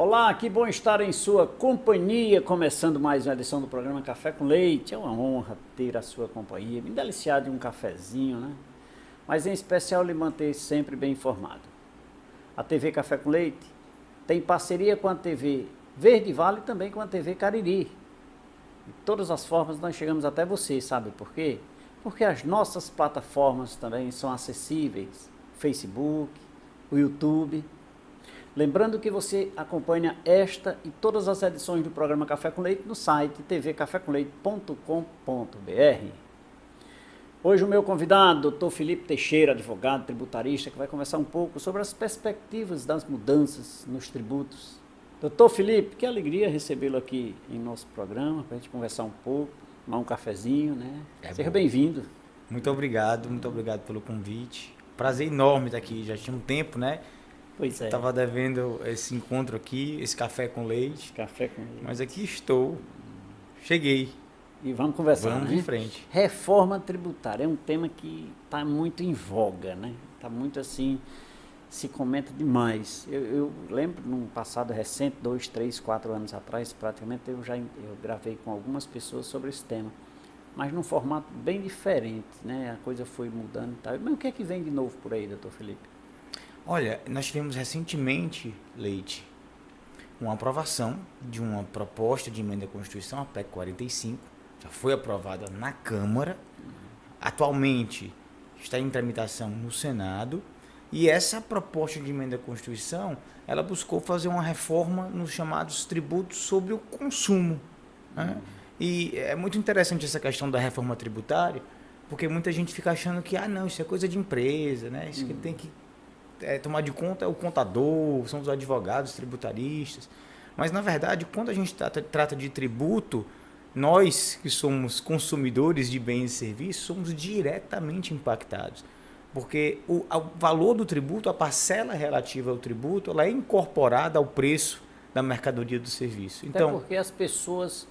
Olá, que bom estar em sua companhia, começando mais uma edição do programa Café com Leite. É uma honra ter a sua companhia, me deliciar de um cafezinho, né? Mas em especial lhe manter sempre bem informado. A TV Café com Leite tem parceria com a TV Verde Vale e também com a TV Cariri. De todas as formas nós chegamos até você, sabe por quê? Porque as nossas plataformas também são acessíveis, o Facebook, o YouTube. Lembrando que você acompanha esta e todas as edições do programa Café com Leite no site tvcafécomleite.com.br. Hoje o meu convidado, Dr. Felipe Teixeira, advogado tributarista, que vai conversar um pouco sobre as perspectivas das mudanças nos tributos. Dr. Felipe, que alegria recebê-lo aqui em nosso programa, para a gente conversar um pouco, tomar um cafezinho, né? Seja bem-vindo. Muito obrigado pelo convite. Prazer enorme estar aqui, já tinha um tempo, né? Pois é. Estava devendo esse encontro aqui, esse café com leite. Café com leite. Mas aqui estou. Cheguei. E vamos conversar, Vamos né? em frente. Reforma tributária é um tema que está muito em voga, né? Está muito assim, se comenta demais. Eu lembro, num passado recente, 2, 3, 4 anos atrás, praticamente, eu gravei com algumas pessoas sobre esse tema. Mas num formato bem diferente, né? A coisa foi mudando e tal. Mas o que é que vem de novo por aí, doutor Felipe? Olha, nós tivemos recentemente, Leite, uma aprovação de uma proposta de emenda à Constituição, a PEC 45, já foi aprovada na Câmara, atualmente está em tramitação no Senado, e essa proposta de emenda à Constituição, ela buscou fazer uma reforma nos chamados tributos sobre o consumo, né? E é muito interessante essa questão da reforma tributária, porque muita gente fica achando que, não, isso é coisa de empresa, né? Isso que tem que tomar de conta é o contador, são os advogados, tributaristas. Mas, na verdade, quando a gente trata de tributo, nós que somos consumidores de bens e serviços, somos diretamente impactados. Porque o valor do tributo, a parcela relativa ao tributo, ela é incorporada ao preço da mercadoria do serviço. Então, até porque as pessoas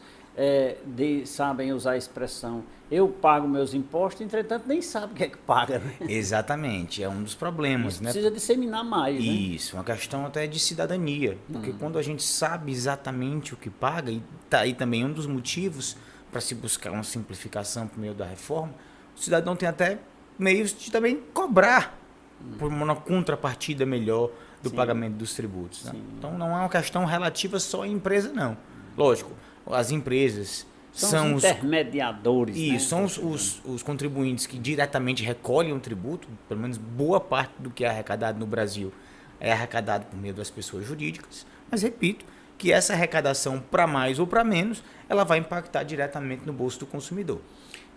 sabem usar a expressão eu pago meus impostos, entretanto nem sabe o que é que paga, né? Exatamente, é um dos problemas. Isso, né? Precisa disseminar mais, né? Isso, uma questão até de cidadania, porque quando a gente sabe exatamente o que paga, e tá aí também um dos motivos para se buscar uma simplificação por meio da reforma, o cidadão tem até meios de também cobrar por uma contrapartida melhor do pagamento dos tributos. Né? Então não é uma questão relativa só à empresa, não. Lógico, as empresas são os intermediadores. Isso, né? são os contribuintes que diretamente recolhem o tributo, pelo menos boa parte do que é arrecadado no Brasil é arrecadado por meio das pessoas jurídicas, mas repito que essa arrecadação, para mais ou para menos, ela vai impactar diretamente no bolso do consumidor.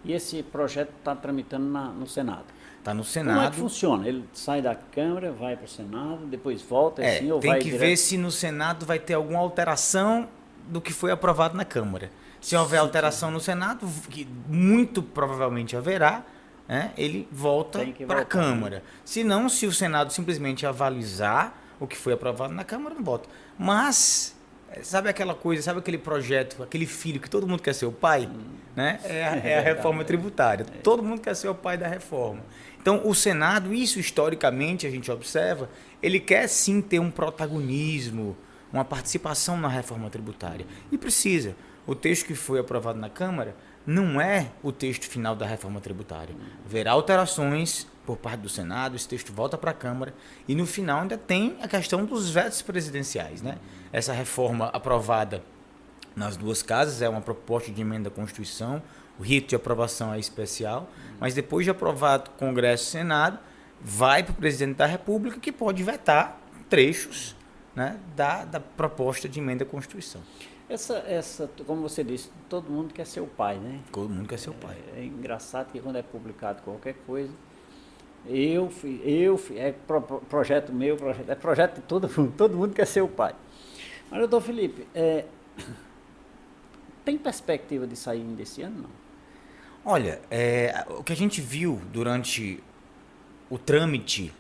E esse projeto está tramitando no Senado? Está no Senado. Como é que funciona? Ele sai da Câmara, vai para o Senado, depois volta assim, ou tem vai que direto? ver se no Senado vai ter alguma alteração do que foi aprovado na Câmara. Se houver alteração no Senado, que muito provavelmente haverá, né, ele volta para a Câmara. Se não, se o Senado simplesmente avalizar o que foi aprovado na Câmara, não volta. Mas, sabe aquela coisa, sabe aquele projeto, aquele filho que todo mundo quer ser o pai? Né? É a reforma tributária. Todo mundo quer ser o pai da reforma. Então, o Senado, isso historicamente a gente observa, ele quer sim ter um protagonismo, uma participação na reforma tributária. E precisa. O texto que foi aprovado na Câmara não é o texto final da reforma tributária. Haverá alterações por parte do Senado, esse texto volta para a Câmara e no final ainda tem a questão dos vetos presidenciais. Né? Essa reforma aprovada nas duas casas é uma proposta de emenda à Constituição, o rito de aprovação é especial, mas depois de aprovado Congresso e Senado, vai para o presidente da República que pode vetar trechos, né, da proposta de emenda à Constituição. Essa, como você disse, todo mundo quer ser o pai, né? Todo mundo quer ser o pai. É engraçado que quando é publicado qualquer coisa, projeto meu, projeto de todo mundo quer ser o pai. Mas, doutor Felipe, tem perspectiva de sair ainda esse ano, não? Olha, o que a gente viu durante o trâmite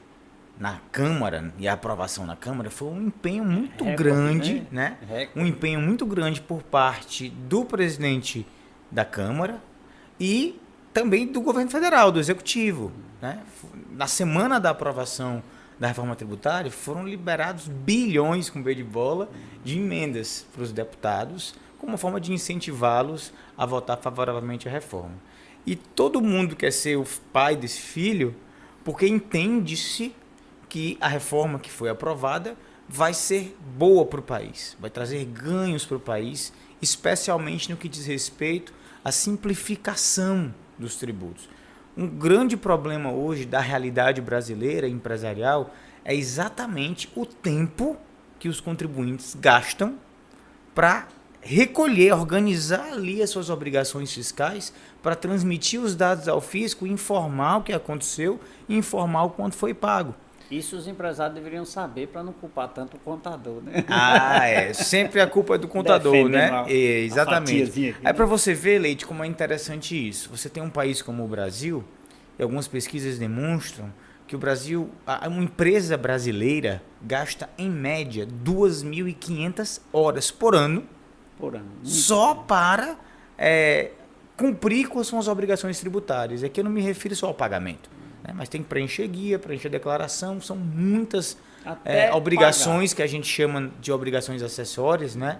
na Câmara e a aprovação na Câmara foi um empenho muito grande, né? Um empenho muito grande por parte do presidente da Câmara e também do governo federal, do Executivo, né? Na semana da aprovação da reforma tributária, foram liberados bilhões, com B de bola, de emendas para os deputados, como forma de incentivá-los a votar favoravelmente à reforma. E todo mundo quer ser o pai desse filho, porque entende-se que a reforma que foi aprovada vai ser boa para o país, vai trazer ganhos para o país, especialmente no que diz respeito à simplificação dos tributos. Um grande problema hoje da realidade brasileira empresarial é exatamente o tempo que os contribuintes gastam para recolher, organizar ali as suas obrigações fiscais, para transmitir os dados ao fisco, informar o que aconteceu e informar o quanto foi pago. Isso os empresários deveriam saber para não culpar tanto o contador, né? Sempre a culpa é do contador, né? Exatamente. Aí para você ver, Leite, como é interessante isso. Você tem um país como o Brasil, e algumas pesquisas demonstram que o Brasil, uma empresa brasileira gasta em média 2.500 horas por ano só para cumprir com as suas obrigações tributárias. Aqui eu não me refiro só ao pagamento, né? Mas tem que preencher guia, preencher declaração, são muitas obrigações que a gente chama de obrigações acessórias, né?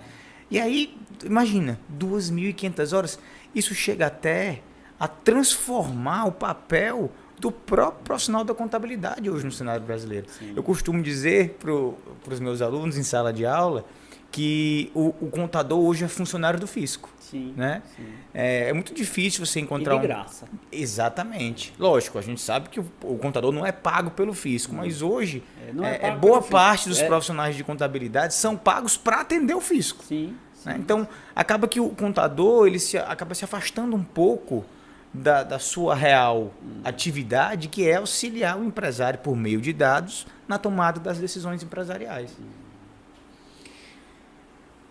E aí, imagina, 2.500 horas, isso chega até a transformar o papel do próprio profissional da contabilidade hoje no cenário brasileiro. Sim. Eu costumo dizer para os meus alunos em sala de aula que o contador hoje é funcionário do fisco. Sim, né? Sim. É muito difícil você encontrar e de graça. Exatamente. Lógico, a gente sabe que o contador não é pago pelo fisco, mas hoje pago boa parte dos profissionais de contabilidade são pagos para atender o fisco. Sim. Né? Então, acaba que o contador acaba se afastando um pouco da sua real atividade, que é auxiliar o empresário por meio de dados na tomada das decisões empresariais.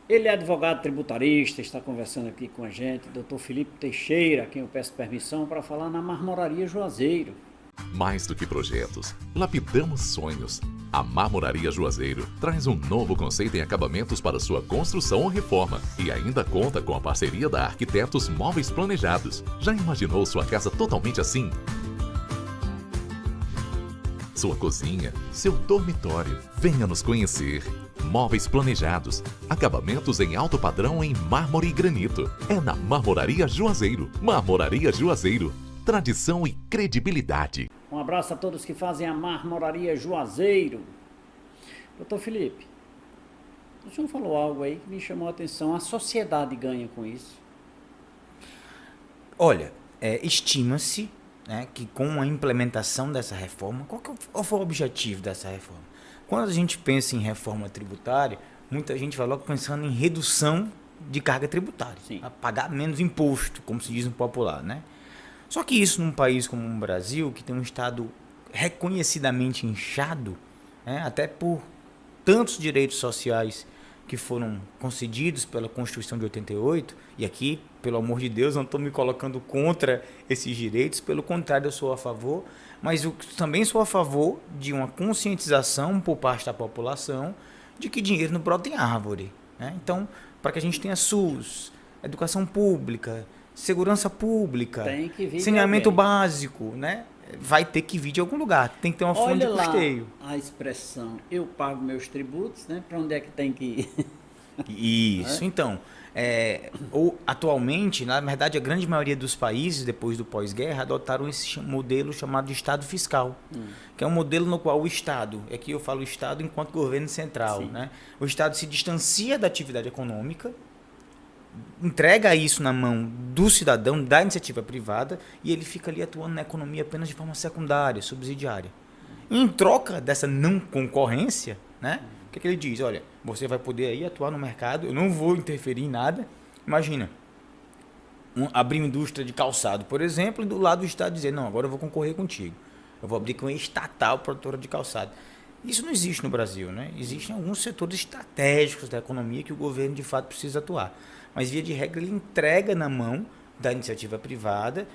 Ele é advogado tributarista, está conversando aqui com a gente, Dr. Felipe Teixeira, a quem eu peço permissão para falar na Marmoraria Juazeiro. Mais do que projetos, lapidamos sonhos. A Marmoraria Juazeiro traz um novo conceito em acabamentos para sua construção ou reforma e ainda conta com a parceria da Arquitetos Móveis Planejados. Já imaginou sua casa totalmente assim? Sua cozinha, seu dormitório. Venha nos conhecer. Móveis planejados, acabamentos em alto padrão em mármore e granito. É na Marmoraria Juazeiro. Marmoraria Juazeiro. Tradição e credibilidade. Um abraço a todos que fazem a Marmoraria Juazeiro. Doutor Felipe, o senhor falou algo aí que me chamou a atenção. A sociedade ganha com isso? Olha, estima-se, né, que com a implementação dessa reforma, qual foi o objetivo dessa reforma? Quando a gente pensa em reforma tributária, muita gente vai logo pensando em redução de carga tributária, a pagar menos imposto, como se diz no popular, né? Só que isso num país como o Brasil, que tem um Estado reconhecidamente inchado, né, até por tantos direitos sociais que foram concedidos pela Constituição de 88, e aqui, pelo amor de Deus, não estou me colocando contra esses direitos, pelo contrário, eu sou a favor, mas eu também sou a favor de uma conscientização por parte da população de que dinheiro não brota em árvore, né? Então, para que a gente tenha SUS, educação pública, segurança pública, saneamento básico, né? Vai ter que vir de algum lugar, tem que ter uma fonte de custeio. A expressão, eu pago meus tributos, né? Para onde é que tem que ir? Isso, então, atualmente, na verdade, a grande maioria dos países, depois do pós-guerra, adotaram esse modelo chamado de Estado fiscal, que é um modelo no qual o Estado, aqui eu falo Estado enquanto governo central, né? O Estado se distancia da atividade econômica, entrega isso na mão do cidadão, da iniciativa privada, e ele fica ali atuando na economia apenas de forma secundária, subsidiária. Em troca dessa não concorrência, né, o que ele diz? Olha, você vai poder aí atuar no mercado, eu não vou interferir em nada. Imagina, abrir uma indústria de calçado, por exemplo, e do lado do Estado dizer, não, agora eu vou concorrer contigo. Eu vou abrir com uma estatal produtora de calçado. Isso não existe no Brasil, né? Existem alguns setores estratégicos da economia que o governo de fato precisa atuar. Mas, via de regra, ele entrega na mão da iniciativa privada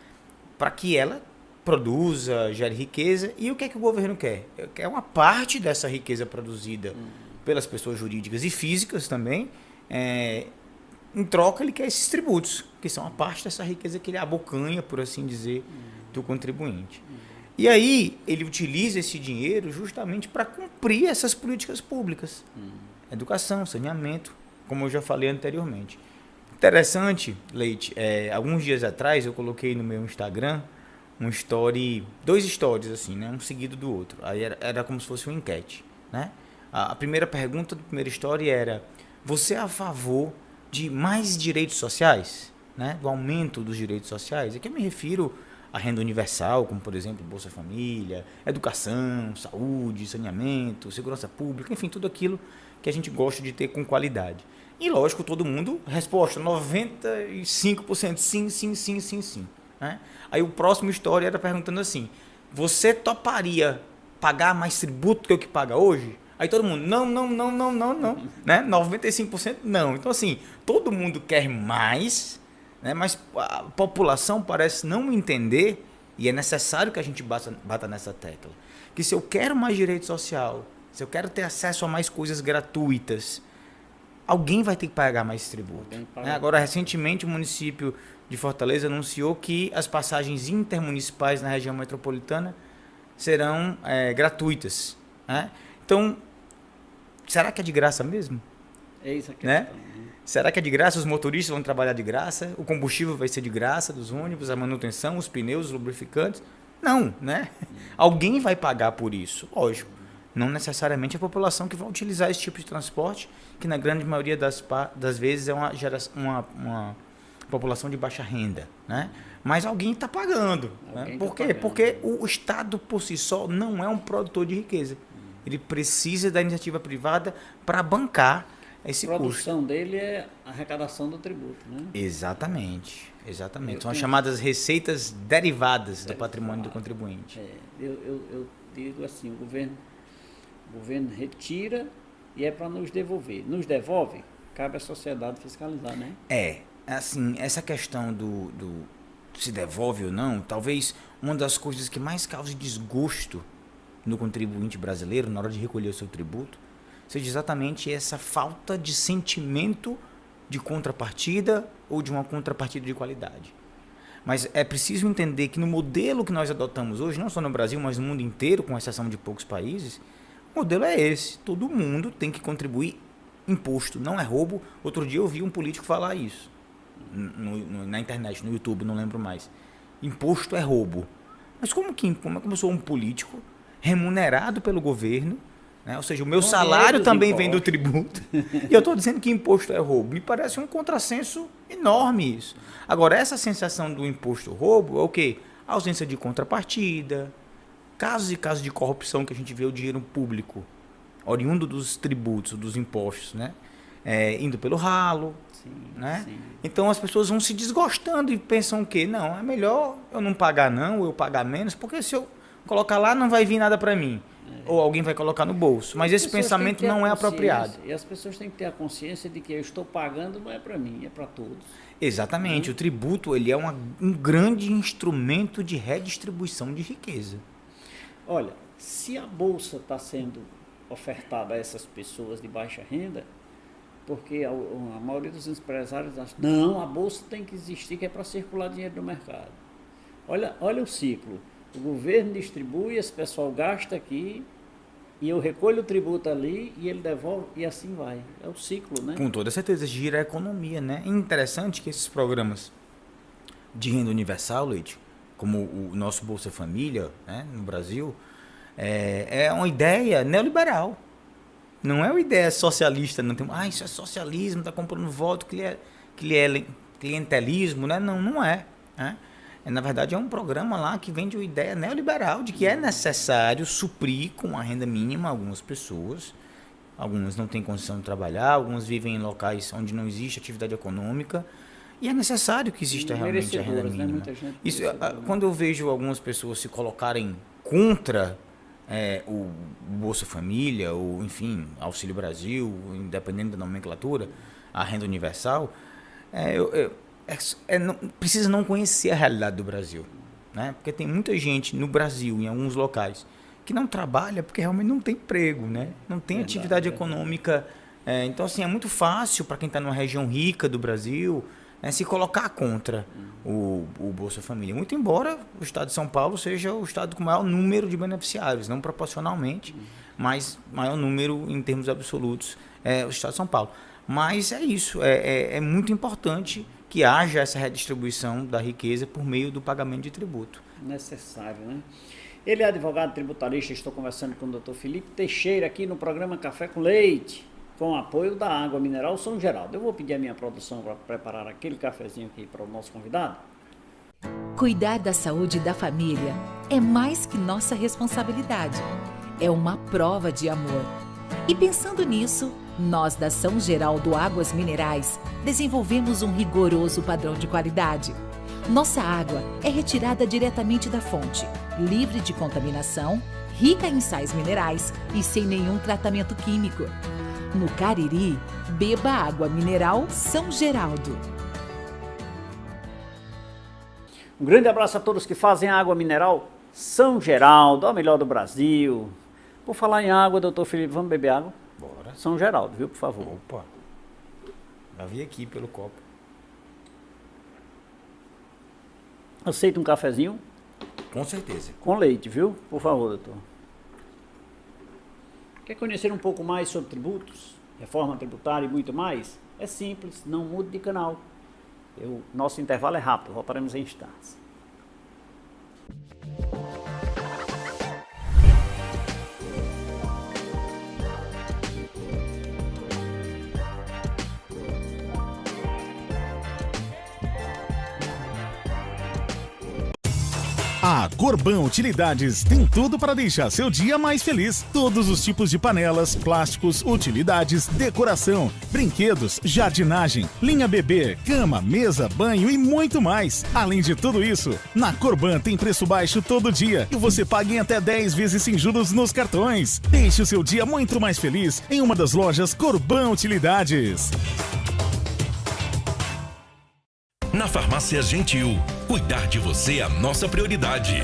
para que ela produza, gere riqueza. E o que é que o governo quer? Quer uma parte dessa riqueza produzida pelas pessoas jurídicas e físicas também. Em troca, ele quer esses tributos, que são a parte dessa riqueza que ele abocanha, por assim dizer, do contribuinte. E aí ele utiliza esse dinheiro justamente para cumprir essas políticas públicas. Educação, saneamento, como eu já falei anteriormente. Interessante, Leite, alguns dias atrás eu coloquei no meu Instagram dois stories assim, né, um seguido do outro. Aí era como se fosse uma enquete, né? A primeira pergunta do primeiro story era: você é a favor de mais direitos sociais, né? Do aumento dos direitos sociais? Aqui eu me refiro à renda universal, como por exemplo Bolsa Família, educação, saúde, saneamento, segurança pública, enfim, tudo aquilo que a gente gosta de ter com qualidade. E lógico, todo mundo, resposta 95% sim, né? Aí o próximo story era perguntando assim: você toparia pagar mais tributo que o que paga hoje? Aí todo mundo, não, né? 95% não. Então assim, todo mundo quer mais, né? Mas a população parece não entender, e é necessário que a gente bata nessa tecla, que se eu quero mais direito social, se eu quero ter acesso a mais coisas gratuitas, alguém vai ter que pagar mais tributo. Né? Agora, recentemente, o município de Fortaleza anunciou que as passagens intermunicipais na região metropolitana serão gratuitas. Né? Então, será que é de graça mesmo? É isso aqui. Né? Será que é de graça? Os motoristas vão trabalhar de graça? O combustível vai ser de graça dos ônibus, a manutenção, os pneus, os lubrificantes? Não, né? Alguém vai pagar por isso, lógico. Não necessariamente a população que vai utilizar esse tipo de transporte, que na grande maioria das vezes é uma população de baixa renda, né? Mas alguém está pagando. Né? Por quê? Porque o Estado por si só não é um produtor de riqueza. Ele precisa da iniciativa privada para bancar esse custo. A produção dele é a arrecadação do tributo, né? Exatamente. São as chamadas receitas derivadas do patrimônio do contribuinte. Eu digo assim, o governo retira e é para nos devolver. Nos devolve, cabe à sociedade fiscalizar, né? Assim, essa questão do se devolve ou não, talvez uma das coisas que mais cause desgosto no contribuinte brasileiro na hora de recolher o seu tributo seja exatamente essa falta de sentimento de contrapartida ou de uma contrapartida de qualidade. Mas é preciso entender que no modelo que nós adotamos hoje, não só no Brasil, mas no mundo inteiro, com exceção de poucos países, o modelo é esse. Todo mundo tem que contribuir imposto, não é roubo. Outro dia eu vi um político falar isso na internet, no YouTube, não lembro mais. Imposto é roubo. Mas como eu sou um político remunerado pelo governo, né? Ou seja, o meu salário também vem do tributo, e eu estou dizendo que imposto é roubo? Me parece um contrassenso enorme isso. Agora, essa sensação do imposto roubo é o quê? A ausência de contrapartida, casos e casos de corrupção que a gente vê o dinheiro público, oriundo dos tributos, dos impostos, né? Indo pelo ralo. Sim, né? Sim. Então as pessoas vão se desgostando e pensam que não, é melhor eu não pagar não, ou eu pagar menos, porque se eu colocar lá não vai vir nada para mim. Ou alguém vai colocar no bolso. Mas esse pensamento não é apropriado. E as pessoas têm que ter a consciência de que eu estou pagando não é para mim, é para todos. Exatamente. O tributo ele é um grande instrumento de redistribuição de riqueza. Olha, se a bolsa está sendo ofertada a essas pessoas de baixa renda, porque a maioria dos empresários acha, não, a bolsa tem que existir, que é para circular dinheiro no mercado. Olha o ciclo. O governo distribui, esse pessoal gasta aqui, e eu recolho o tributo ali, e ele devolve, e assim vai. É o ciclo, né? Com toda certeza, gira a economia, né? É interessante que esses programas de renda universal, Leite, como o nosso Bolsa Família, né, no Brasil, é uma ideia neoliberal. Não é uma ideia socialista, não tem, isso é socialismo, está comprando voto, clientelismo, né? Não é, né? Na verdade, é um programa lá que vem de uma ideia neoliberal de que é necessário suprir com a renda mínima algumas pessoas. Algumas não têm condição de trabalhar, algumas vivem em locais onde não existe atividade econômica. E é necessário que exista realmente a renda mínima. Né? Isso, quando eu vejo algumas pessoas se colocarem contra o Bolsa Família, ou enfim, Auxílio Brasil, independente da nomenclatura, a renda universal, precisa não conhecer a realidade do Brasil, né? Porque tem muita gente no Brasil, em alguns locais, que não trabalha porque realmente não tem emprego, né? Não tem atividade econômica. Então, assim, é muito fácil para quem está numa região rica do Brasil, se colocar contra o Bolsa Família. Muito embora o estado de São Paulo seja o estado com maior número de beneficiários, não proporcionalmente, mas maior número em termos absolutos é o estado de São Paulo. Mas é isso, é muito importante que haja essa redistribuição da riqueza por meio do pagamento de tributo. Necessário, né? Ele é advogado tributarista, estou conversando com o Dr. Felipe Teixeira aqui no programa Café com Leite, com o apoio da Água Mineral São Geraldo. Eu vou pedir a minha produção para preparar aquele cafezinho aqui para o nosso convidado. Cuidar da saúde da família é mais que nossa responsabilidade. É uma prova de amor. E pensando nisso, nós da São Geraldo Águas Minerais desenvolvemos um rigoroso padrão de qualidade. Nossa água é retirada diretamente da fonte, livre de contaminação, rica em sais minerais e sem nenhum tratamento químico. No Cariri, beba água mineral São Geraldo. Um grande abraço a todos que fazem água mineral São Geraldo, a melhor do Brasil. Por falar em água, doutor Felipe, vamos beber água? Bora. São Geraldo, viu, por favor. Opa, já vi aqui pelo copo. Aceita um cafezinho? Com certeza. Com leite, viu? Por favor, doutor. Quer conhecer um pouco mais sobre tributos, reforma tributária e muito mais? É simples, não mude de canal. Nosso intervalo é rápido, voltaremos em instantes. A Corban Utilidades tem tudo para deixar seu dia mais feliz. Todos os tipos de panelas, plásticos, utilidades, decoração, brinquedos, jardinagem, linha bebê, cama, mesa, banho e muito mais. Além de tudo isso, na Corban tem preço baixo todo dia e você paga em até 10 vezes sem juros nos cartões. Deixe o seu dia muito mais feliz em uma das lojas Corban Utilidades. Na Farmácia Gentil, cuidar de você é a nossa prioridade.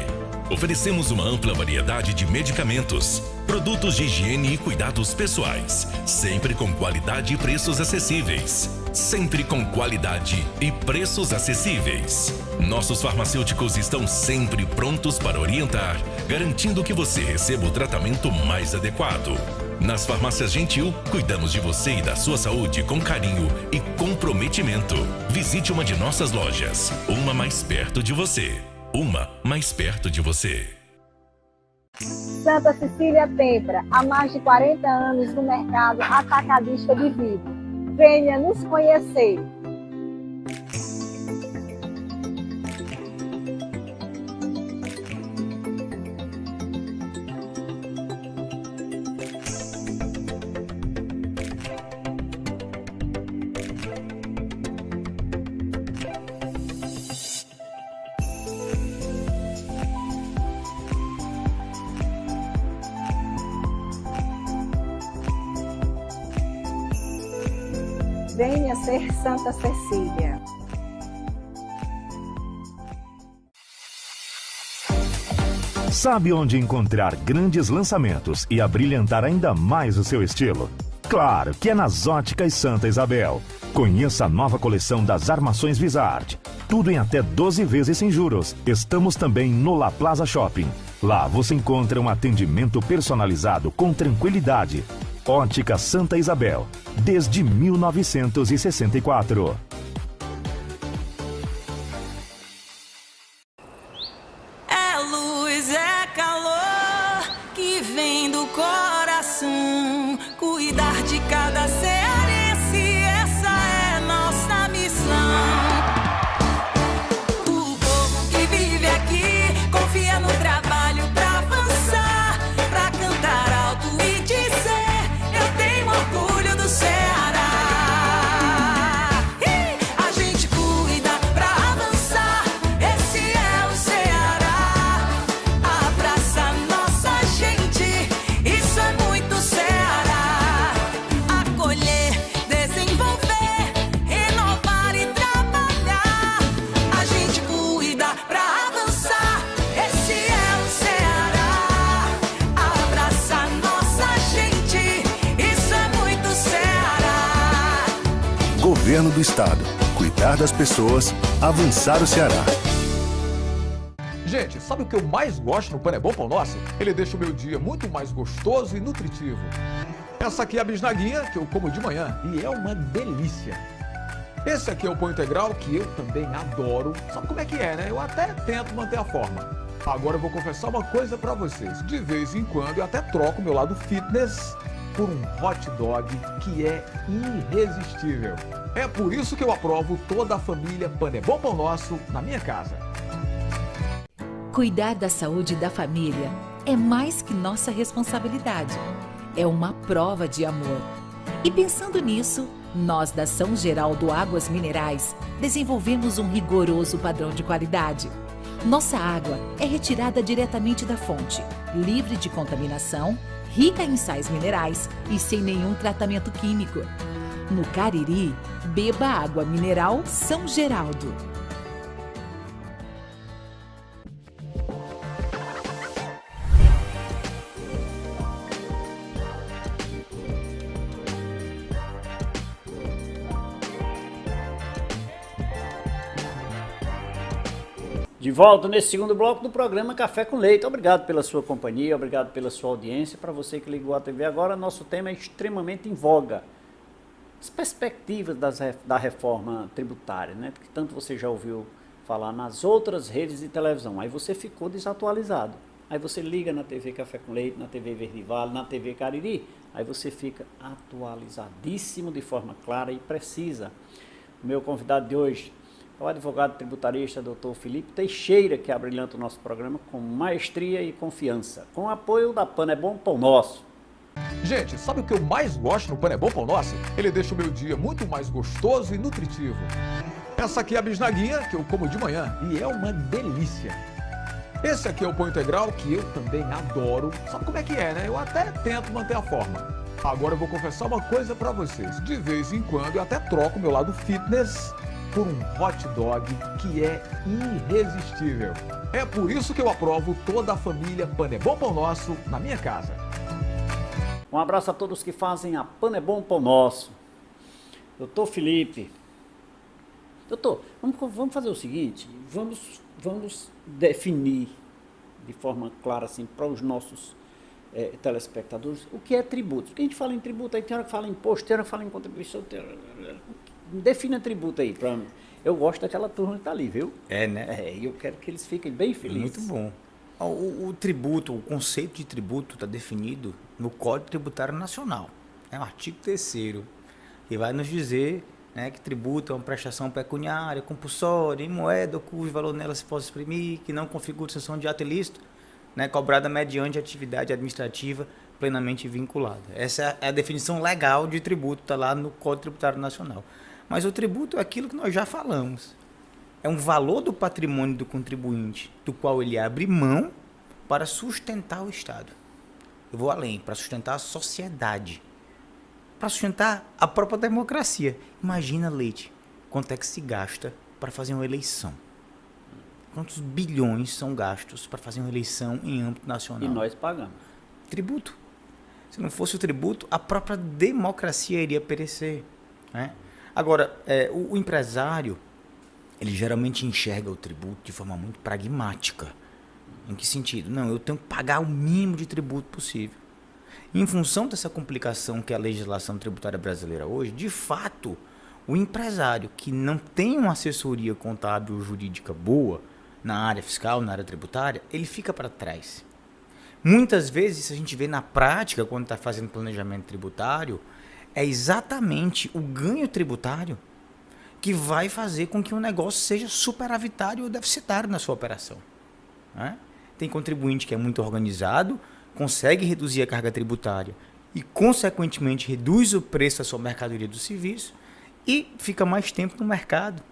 Oferecemos uma ampla variedade de medicamentos, produtos de higiene e cuidados pessoais, sempre com qualidade e preços acessíveis. Sempre com qualidade e preços acessíveis. Nossos farmacêuticos estão sempre prontos para orientar, garantindo que você receba o tratamento mais adequado. Nas Farmácias Gentil, cuidamos de você e da sua saúde com carinho e comprometimento. Visite uma de nossas lojas, uma mais perto de você. Uma mais perto de você. Santa Cecília Tempra, há mais de 40 anos no mercado atacadista de vidro. Venha nos conhecer. Venha ser Santa Cecília. Sabe onde encontrar grandes lançamentos e abrilhantar ainda mais o seu estilo? Claro que é nas Óticas Santa Isabel. Conheça a nova coleção das armações Visart. Tudo em até 12 vezes sem juros. Estamos também no La Plaza Shopping. Lá você encontra um atendimento personalizado com tranquilidade. Ótica Santa Isabel, desde 1964. É luz, é calor que vem do coração. Cuidar de cada cearense, essa é nossa missão. O povo que vive aqui confia no trabalho pra avançar, pra cantar alto e dizer: eu tenho orgulho do Ceará. A gente cuida pra avançar, esse é o Ceará. Abraça nossa gente, isso é muito Ceará. Acolher, desenvolver, renovar e trabalhar. A gente cuida pra avançar, esse é o Ceará. Abraça nossa gente, isso é muito Ceará. Governo do Estado. Cuidar cuidar das pessoas, avançar o Ceará. Gente, sabe o que eu mais gosto no Pane Bom Pão Nosso? Ele deixa o meu dia muito mais gostoso e nutritivo. Essa aqui é a bisnaguinha que eu como de manhã e é uma delícia. Esse aqui é o pão integral que eu também adoro. Sabe como é que é, né? Eu até tento manter a forma. Agora eu vou confessar uma coisa pra vocês. De vez em quando eu até troco meu lado fitness por um hot dog que é irresistível. É por isso que eu aprovo toda a família Pane Bom Pão Nosso na minha casa. Cuidar da saúde da família é mais que nossa responsabilidade. É uma prova de amor. E pensando nisso, nós da São Geraldo Águas Minerais desenvolvemos um rigoroso padrão de qualidade. Nossa água é retirada diretamente da fonte, livre de contaminação, rica em sais minerais e sem nenhum tratamento químico. No Cariri, beba água mineral São Geraldo. De volta nesse segundo bloco do programa Café com Leite. Obrigado pela sua companhia, obrigado pela sua audiência. Para você que ligou a TV agora, nosso tema é extremamente em voga. As perspectivas da reforma tributária, né? Porque tanto você já ouviu falar nas outras redes de televisão, aí você ficou desatualizado. Aí você liga na TV Café com Leite, na TV Verde Vale, na TV Cariri, aí você fica atualizadíssimo de forma clara e precisa. O meu convidado de hoje é o advogado tributarista Dr. Felipe Teixeira, que abrilhanta o nosso programa com maestria e confiança, com o apoio da Pane Bom Pão Nosso. Gente, sabe o que eu mais gosto no Pane Bom Pão Nosso? Ele deixa o meu dia muito mais gostoso e nutritivo. Essa aqui é a bisnaguinha que eu como de manhã e é uma delícia. Esse aqui é o pão integral que eu também adoro. Sabe como é que é, né? Eu até tento manter a forma. Agora eu vou confessar uma coisa pra vocês. De vez em quando eu até troco meu lado fitness por um hot dog que é irresistível. É por isso que eu aprovo toda a família Pane Bom Pão Nosso na minha casa. Um abraço a todos que fazem a Pane Bom Pão Nosso. Doutor Felipe. Doutor, vamos fazer o seguinte, vamos definir de forma clara assim, para os nossos telespectadores o que é tributo. Porque a gente fala em tributo, aí tem hora que fala em imposto, tem hora que fala em contribuição, defina tributo aí para mim. Eu gosto daquela turma que está ali, viu? É, né? É, e eu quero que eles fiquem bem felizes. Muito bom. O tributo, o conceito de tributo está definido no Código Tributário Nacional. É o artigo 3º, que vai nos dizer, né, que tributo é uma prestação pecuniária, compulsória, em moeda, cujo valor nela se possa exprimir, que não configura sanção de ato ilícito, né, cobrada mediante atividade administrativa plenamente vinculada. Essa é a definição legal de tributo, está lá no Código Tributário Nacional. Mas o tributo é aquilo que nós já falamos. É um valor do patrimônio do contribuinte, do qual ele abre mão para sustentar o Estado. Eu vou além, para sustentar a sociedade, para sustentar a própria democracia. Imagina, Leite, quanto é que se gasta para fazer uma eleição? Quantos bilhões são gastos para fazer uma eleição em âmbito nacional? E nós pagamos. Tributo. Se não fosse o tributo, a própria democracia iria perecer, né? Agora, o empresário, ele geralmente enxerga o tributo de forma muito pragmática. Em que sentido? Não, eu tenho que pagar o mínimo de tributo possível. Em função dessa complicação que é a legislação tributária brasileira hoje, de fato, o empresário que não tem uma assessoria contábil ou jurídica boa na área fiscal, na área tributária, ele fica para trás. Muitas vezes, a gente vê na prática, quando está fazendo planejamento tributário, é exatamente o ganho tributário que vai fazer com que o negócio seja superavitário ou deficitário na sua operação, né? Tem contribuinte que é muito organizado, consegue reduzir a carga tributária e, consequentemente, reduz o preço da sua mercadoria do serviço e fica mais tempo no mercado.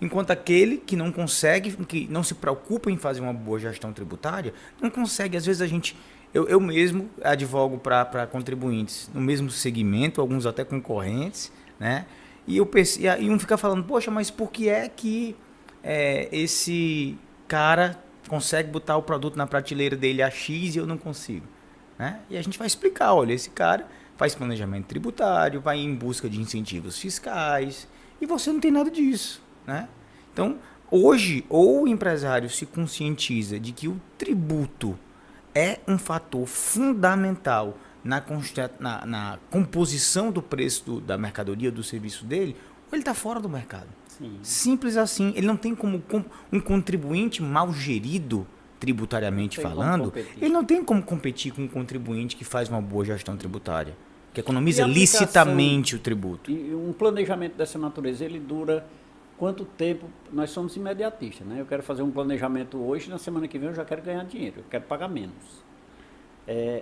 Enquanto aquele que não consegue, que não se preocupa em fazer uma boa gestão tributária, não consegue. Às vezes eu mesmo advogo para contribuintes no mesmo segmento, alguns até concorrentes, né? E um fica falando, poxa, mas por que é que esse cara consegue botar o produto na prateleira dele a X e eu não consigo, né? E a gente vai explicar, olha, esse cara faz planejamento tributário, vai em busca de incentivos fiscais e você não tem nada disso. né? Então, hoje, ou o empresário se conscientiza de que o tributo é um fator fundamental na composição do preço da mercadoria, do serviço dele, ou ele está fora do mercado. Sim. Simples assim. Ele não tem como um contribuinte mal gerido, tributariamente falando, ele não tem como competir com um contribuinte que faz uma boa gestão tributária, que economiza licitamente o tributo. E um planejamento dessa natureza, ele dura quanto tempo? Nós somos imediatistas, né? Eu quero fazer um planejamento hoje, na semana que vem eu já quero ganhar dinheiro, eu quero pagar menos.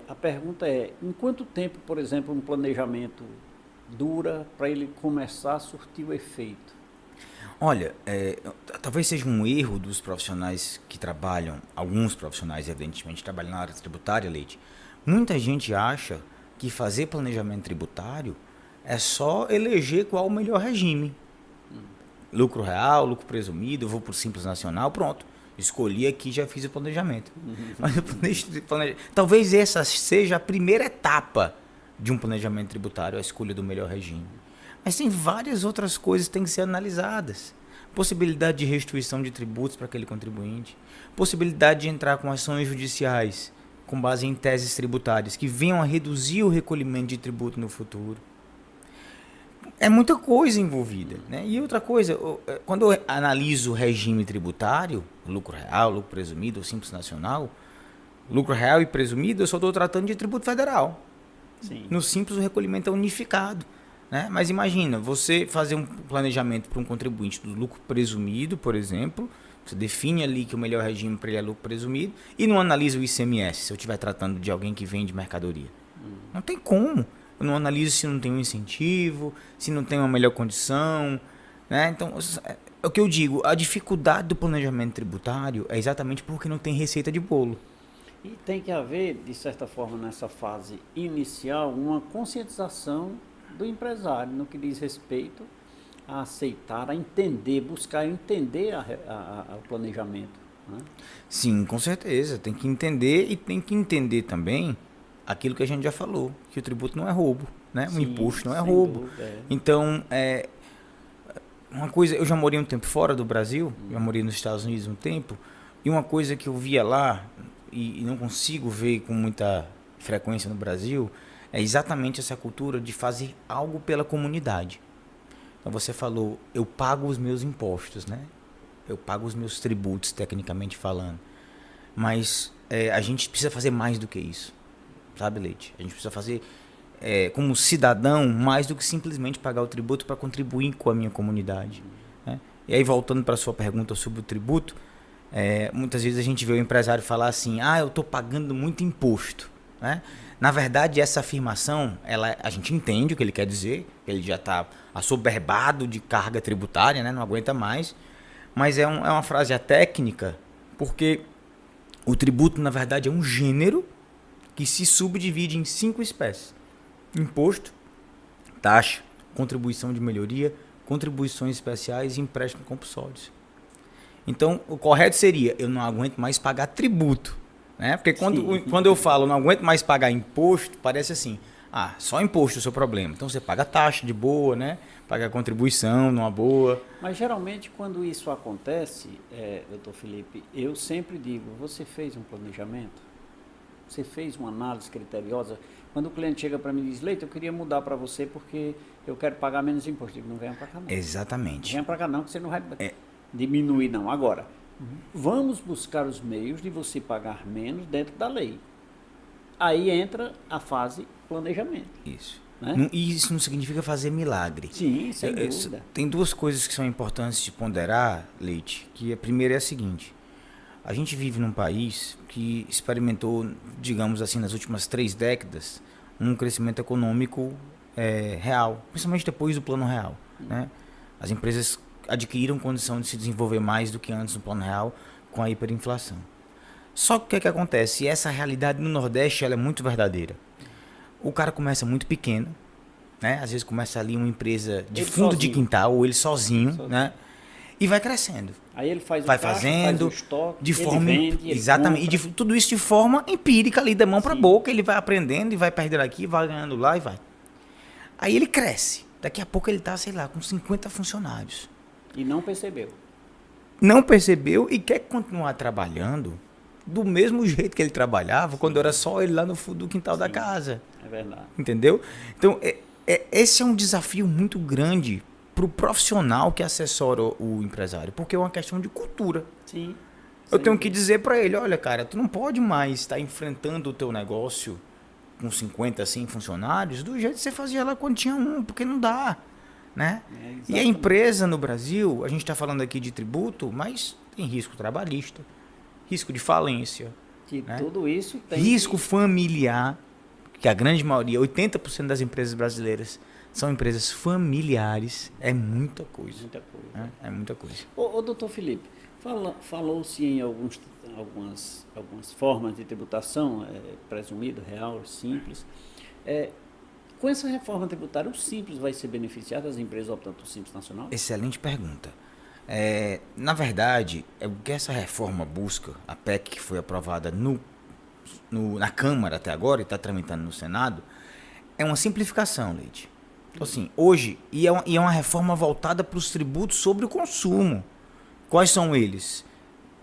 A pergunta é, em quanto tempo, por exemplo, um planejamento dura para ele começar a surtir o efeito? Olha, talvez seja um erro dos profissionais que trabalham, alguns profissionais, evidentemente, trabalham na área tributária, Leite. Muita gente acha que fazer planejamento tributário é só eleger qual o melhor regime. Lucro real, lucro presumido, eu vou por Simples Nacional, pronto. Escolhi aqui, já fiz o planejamento. Mas talvez essa seja a primeira etapa de um planejamento tributário, a escolha do melhor regime. Mas tem várias outras coisas que têm que ser analisadas. Possibilidade de restituição de tributos para aquele contribuinte. Possibilidade de entrar com ações judiciais com base em teses tributárias que venham a reduzir o recolhimento de tributo no futuro. É muita coisa envolvida, né? E outra coisa, quando eu analiso o regime tributário, lucro real, lucro presumido ou Simples Nacional, lucro real e presumido, eu só estou tratando de tributo federal. Sim. No Simples o recolhimento é unificado. Né? Mas imagina, você fazer um planejamento para um contribuinte do lucro presumido, por exemplo, você define ali que o melhor regime para ele é lucro presumido e não analisa o ICMS, se eu estiver tratando de alguém que vende mercadoria. Não tem como. Eu não analiso se não tem um incentivo, se não tem uma melhor condição. Né? Então, é o que eu digo, a dificuldade do planejamento tributário é exatamente porque não tem receita de bolo. E tem que haver, de certa forma, nessa fase inicial, uma conscientização do empresário no que diz respeito a aceitar, a entender, buscar entender o planejamento. Né? Sim, com certeza. Tem que entender e tem que entender também aquilo que a gente já falou, que o tributo não é roubo, né? Sim, o imposto não é roubo. Dúvida. Então, uma coisa, eu já morei um tempo fora do Brasil, já morei nos Estados Unidos um tempo, e uma coisa que eu via lá e não consigo ver com muita frequência no Brasil é exatamente essa cultura de fazer algo pela comunidade. Então você falou, eu pago os meus impostos, né? Eu pago os meus tributos, tecnicamente falando. Mas a gente precisa fazer mais do que isso, sabe, Leite? A gente precisa fazer, como cidadão, mais do que simplesmente pagar o tributo para contribuir com a minha comunidade. Né? E aí, voltando para a sua pergunta sobre o tributo, muitas vezes a gente vê o empresário falar assim, eu estou pagando muito imposto, né? Na verdade, essa afirmação, a gente entende o que ele quer dizer, ele já está assoberbado de carga tributária, né? Não aguenta mais, mas é uma frase técnica, porque o tributo, na verdade, é um gênero que se subdivide em 5 espécies: imposto, taxa, contribuição de melhoria, contribuições especiais e empréstimo compulsórios. Então, o correto seria, eu não aguento mais pagar tributo. Né? Porque quando eu falo não aguento mais pagar imposto, parece assim, só imposto é o seu problema. Então você paga taxa de boa, né? Paga contribuição numa boa. Mas geralmente quando isso acontece, doutor Felipe, eu sempre digo, você fez um planejamento? Você fez uma análise criteriosa? Quando o cliente chega para mim e diz, Leite, eu queria mudar para você porque eu quero pagar menos imposto. Eu digo, não venha para cá não. Exatamente. Não venha para cá não, que você não vai diminuir não. Agora, vamos buscar os meios de você pagar menos dentro da lei. Aí entra a fase planejamento. Isso. Né? E isso não significa fazer milagre. Sim, sem dúvida. Tem 2 coisas que são importantes de ponderar, Leite, que a primeira é a seguinte. A gente vive num país que experimentou, digamos assim, nas últimas 3 décadas, um crescimento econômico real, principalmente depois do Plano Real. Né? As empresas adquiriram condição de se desenvolver mais do que antes no Plano Real com a hiperinflação. Só que o que acontece? Essa realidade no Nordeste ela é muito verdadeira. O cara começa muito pequeno, né? Às vezes começa ali uma empresa de fundo de quintal, ou ele sozinho, né? E vai crescendo. Aí ele faz fazendo, faz o estoque, de forma vende, exatamente, e tudo isso de forma empírica ali, da mão para boca, ele vai aprendendo e vai perdendo aqui, vai ganhando lá e vai. Aí ele cresce. Daqui a pouco ele está, sei lá, com 50 funcionários. E não percebeu. Não percebeu e quer continuar trabalhando do mesmo jeito que ele trabalhava quando era só ele lá no fundo do quintal da casa. É verdade. Entendeu? Então, esse é um desafio muito grande para o profissional que assessora o empresário, porque é uma questão de cultura. Sim. Eu tenho que dizer para ele, olha, cara, tu não pode mais estar enfrentando o teu negócio com 50, 100 funcionários do jeito que você fazia lá quando tinha um, porque não dá, né? E a empresa no Brasil, a gente está falando aqui de tributo, mas tem risco trabalhista, risco de falência. Né? Tudo isso tem risco familiar, que a grande maioria, 80% das empresas brasileiras são empresas familiares. É muita coisa. Muita coisa. Né? É muita coisa. Ô doutor Felipe, falou-se em algumas formas de tributação, presumido, real, simples. Com essa reforma tributária, o Simples vai ser beneficiado, as empresas optando por Simples Nacional? Excelente pergunta. Na verdade, o que essa reforma busca, a PEC que foi aprovada na Câmara até agora e está tramitando no Senado, é uma simplificação, Leite. Então, assim, hoje, e é uma reforma voltada para os tributos sobre o consumo. Quais são eles?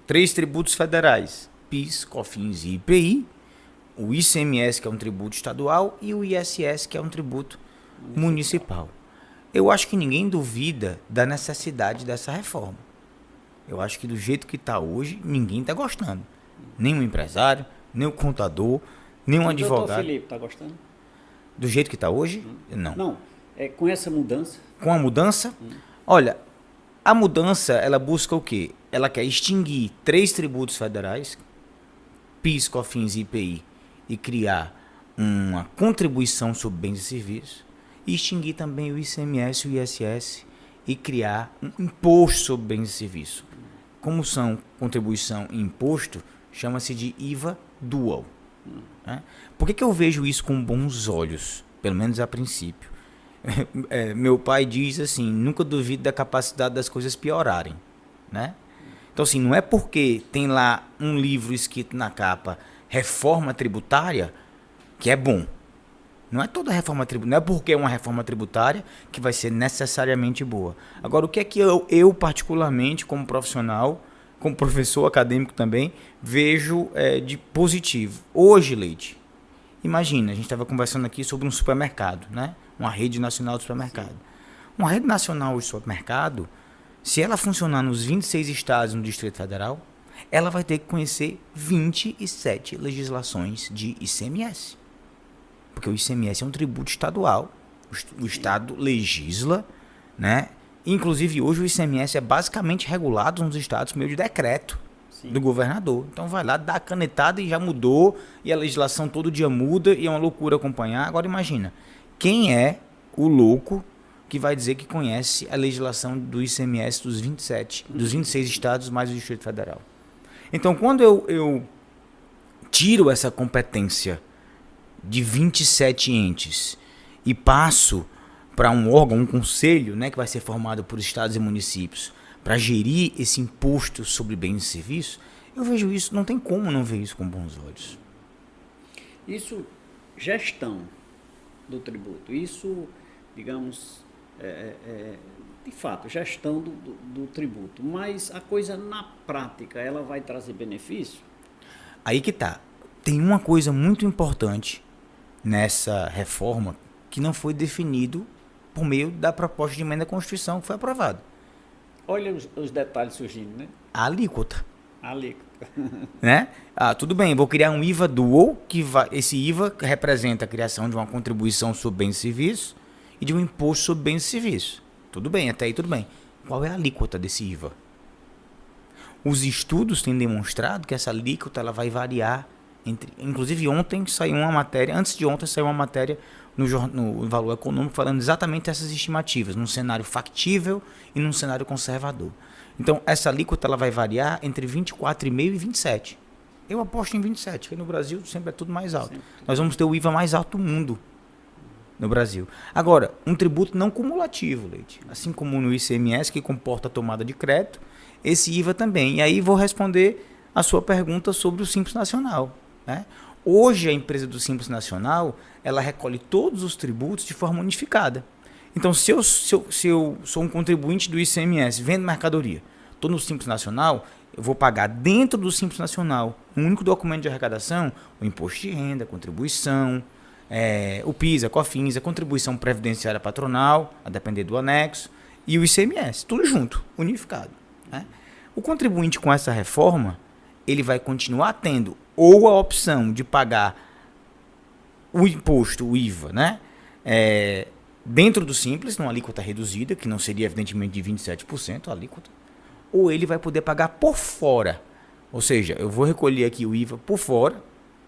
3 tributos federais, PIS, COFINS e IPI, o ICMS, que é um tributo estadual, e o ISS, que é um tributo municipal. Eu acho que ninguém duvida da necessidade dessa reforma. Eu acho que do jeito que está hoje, ninguém está gostando. Nem o empresário, nem o contador, nem um advogado. O doutor Felipe está gostando? Do jeito que está hoje? Não. Não, com essa mudança. Com a mudança? Olha, a mudança, ela busca o quê? Ela quer extinguir 3 tributos federais, PIS, COFINS e IPI, e criar uma contribuição sobre bens e serviços, e extinguir também o ICMS e o ISS, e criar um imposto sobre bens e serviços. Como são contribuição e imposto, chama-se de IVA dual. Né? Por que eu vejo isso com bons olhos? Pelo menos a princípio. Meu pai diz assim, nunca duvide da capacidade das coisas piorarem. Né? Então assim, não é porque tem lá um livro escrito na capa, reforma tributária, que é bom. Não é toda reforma tributária, não é porque é uma reforma tributária que vai ser necessariamente boa. Agora, o que é que eu particularmente, como profissional, como professor acadêmico também, vejo de positivo? Hoje, Leite, imagina, a gente estava conversando aqui sobre um supermercado, né? Uma rede nacional de supermercado. Uma rede nacional de supermercado, se ela funcionar nos 26 estados no Distrito Federal, ela vai ter que conhecer 27 legislações de ICMS. Porque o ICMS é um tributo estadual, o Estado legisla, né? Inclusive hoje o ICMS é basicamente regulado nos estados por meio de decreto do governador. Então vai lá, dá a canetada e já mudou, e a legislação todo dia muda, e é uma loucura acompanhar. Agora imagina, quem é o louco que vai dizer que conhece a legislação do ICMS dos 26 estados mais o Distrito Federal? Então quando eu tiro essa competência de 27 entes e passo para um órgão, um conselho, né, que vai ser formado por estados e municípios para gerir esse imposto sobre bens e serviços, eu vejo isso, não tem como não ver isso com bons olhos. Isso, gestão do tributo, isso, digamos, de fato, gestão do tributo, mas a coisa na prática, ela vai trazer benefício? Aí que tá. Tem uma coisa muito importante nessa reforma que não foi definido por meio da proposta de emenda à Constituição que foi aprovada. Olha os detalhes surgindo, né? A alíquota. A alíquota. Né? Tudo bem, vou criar um IVA dual, esse IVA representa a criação de uma contribuição sobre bens e serviços e de um imposto sobre bens e serviços. Tudo bem, até aí tudo bem. Qual é a alíquota desse IVA? Os estudos têm demonstrado que essa alíquota ela vai variar. Inclusive ontem saiu uma matéria, antes de ontem saiu uma matéria no Valor Econômico falando exatamente essas estimativas, num cenário factível e num cenário conservador. Então essa alíquota ela vai variar entre 24,5% e 27%. Eu aposto em 27%, porque no Brasil sempre é tudo mais alto. Nós vamos ter o IVA mais alto do mundo no Brasil. Agora, um tributo não cumulativo, Leite. Assim como no ICMS, que comporta a tomada de crédito, esse IVA também. E aí vou responder a sua pergunta sobre o Simples Nacional. Né? Hoje a empresa do Simples Nacional, ela recolhe todos os tributos de forma unificada. Então, se eu sou um contribuinte do ICMS, vendo mercadoria, estou no Simples Nacional, eu vou pagar dentro do Simples Nacional um único documento de arrecadação, o imposto de renda, a contribuição, o PIS, a COFINS, a contribuição previdenciária patronal, a depender do anexo, e o ICMS, tudo junto, unificado. Né? O contribuinte com essa reforma, ele vai continuar tendo ou a opção de pagar o imposto, o IVA, né? Dentro do Simples, numa alíquota reduzida, que não seria evidentemente de 27% a alíquota, ou ele vai poder pagar por fora. Ou seja, eu vou recolher aqui o IVA por fora,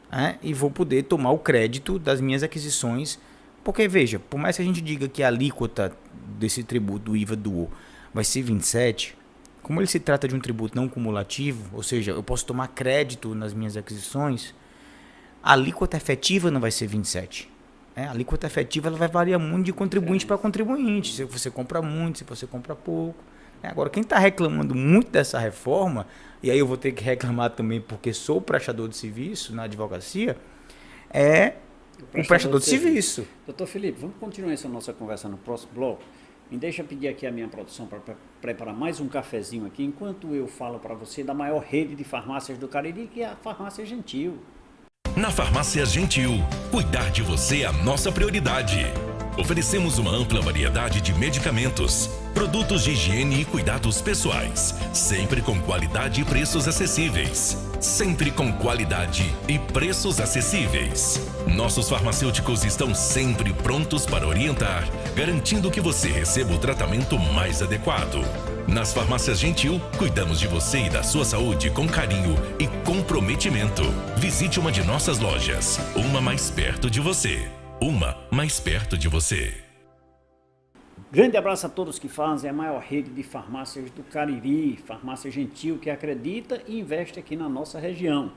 né, e vou poder tomar o crédito das minhas aquisições. Porque, veja, por mais que a gente diga que a alíquota desse tributo do IVA dual vai ser 27%, como ele se trata de um tributo não cumulativo, ou seja, eu posso tomar crédito nas minhas aquisições, a alíquota efetiva não vai ser 27%. A alíquota efetiva ela vai variar muito de contribuinte para contribuinte, se você compra muito, se você compra pouco. Agora, quem está reclamando muito dessa reforma, e aí eu vou ter que reclamar também porque sou prestador de serviço na advocacia, é o prestador de serviço. Doutor Felipe, vamos continuar essa nossa conversa no próximo bloco. Me deixa pedir aqui a minha produção para preparar mais um cafezinho aqui, enquanto eu falo para você da maior rede de farmácias do Cariri, que é a Farmácia Gentil. Na Farmácia Gentil, cuidar de você é a nossa prioridade. Oferecemos uma ampla variedade de medicamentos, produtos de higiene e cuidados pessoais, sempre com qualidade e preços acessíveis. Sempre com qualidade e preços acessíveis. Nossos farmacêuticos estão sempre prontos para orientar, garantindo que você receba o tratamento mais adequado. Nas Farmácias Gentil, cuidamos de você e da sua saúde com carinho e comprometimento. Visite uma de nossas lojas, uma mais perto de você. Uma mais perto de você. Grande abraço a todos que fazem a maior rede de farmácias do Cariri, Farmácia Gentil, que acredita e investe aqui na nossa região.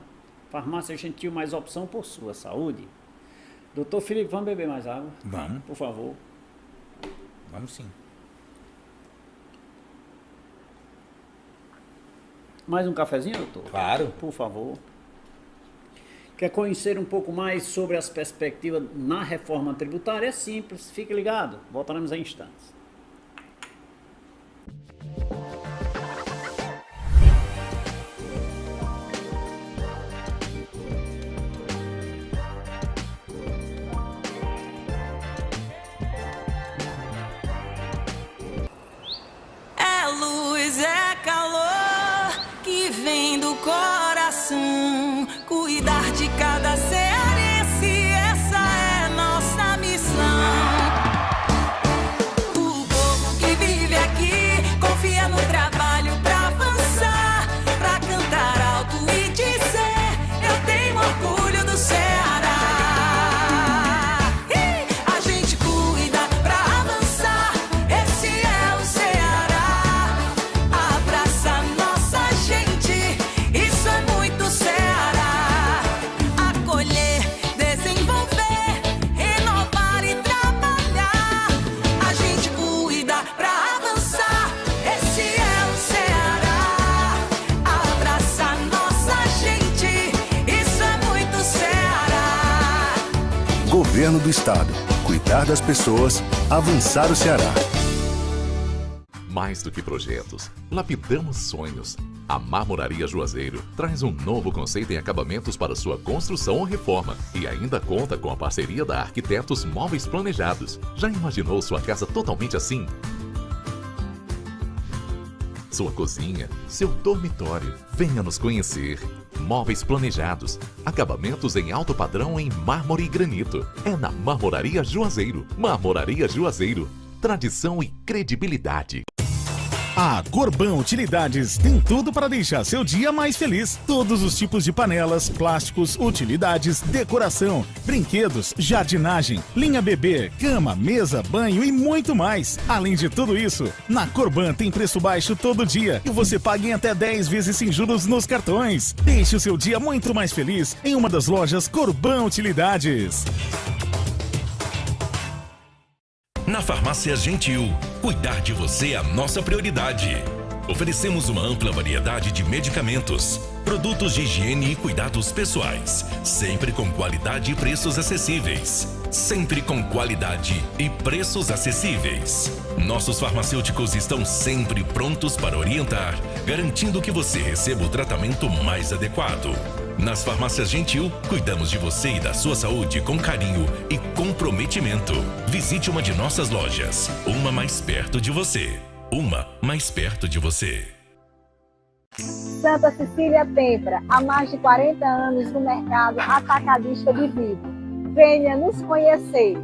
Farmácia Gentil, mais opção por sua saúde. Doutor Felipe, vamos beber mais água? Vamos. Por favor. Vamos sim. Mais um cafezinho, doutor? Claro. Por favor. Quer conhecer um pouco mais sobre as perspectivas na reforma tributária? É simples, fique ligado. Voltaremos em instantes. É luz, é calor que vem do coração. Cuidar de cada cearense, essa é nossa missão. O povo que vive aqui confia no trabalho pra avançar, pra cantar alto e dizer: eu tenho orgulho do Ceará. A gente cuida pra avançar, esse é o Ceará. Abraça nossa gente, isso é muito Ceará. Governo do Estado. Cuidar das pessoas, avançar o Ceará. Mais do que projetos, lapidamos sonhos. A Marmoraria Juazeiro traz um novo conceito em acabamentos para sua construção ou reforma e ainda conta com a parceria da Arquitetos Móveis Planejados. Já imaginou sua casa totalmente assim? Sua cozinha, seu dormitório. Venha nos conhecer. Móveis planejados. Acabamentos em alto padrão em mármore e granito. É na Marmoraria Juazeiro. Marmoraria Juazeiro. Tradição e credibilidade. A Corban Utilidades tem tudo para deixar seu dia mais feliz. Todos os tipos de panelas, plásticos, utilidades, decoração, brinquedos, jardinagem, linha bebê, cama, mesa, banho e muito mais. Além de tudo isso, na Corban tem preço baixo todo dia e você paga em até 10 vezes sem juros nos cartões. Deixe o seu dia muito mais feliz em uma das lojas Corban Utilidades. Na Farmácia Gentil, cuidar de você é a nossa prioridade. Oferecemos uma ampla variedade de medicamentos, produtos de higiene e cuidados pessoais, sempre com qualidade e preços acessíveis. sempre com qualidade e preços acessíveis. Nossos farmacêuticos estão sempre prontos para orientar, garantindo que você receba o tratamento mais adequado. Nas Farmácias Gentil, cuidamos de você e da sua saúde com carinho e comprometimento. Visite uma de nossas lojas, uma mais perto de você. Uma mais perto de você. Santa Cecília Tempra, há mais de 40 anos no mercado atacadista de vidro. Venha nos conhecer.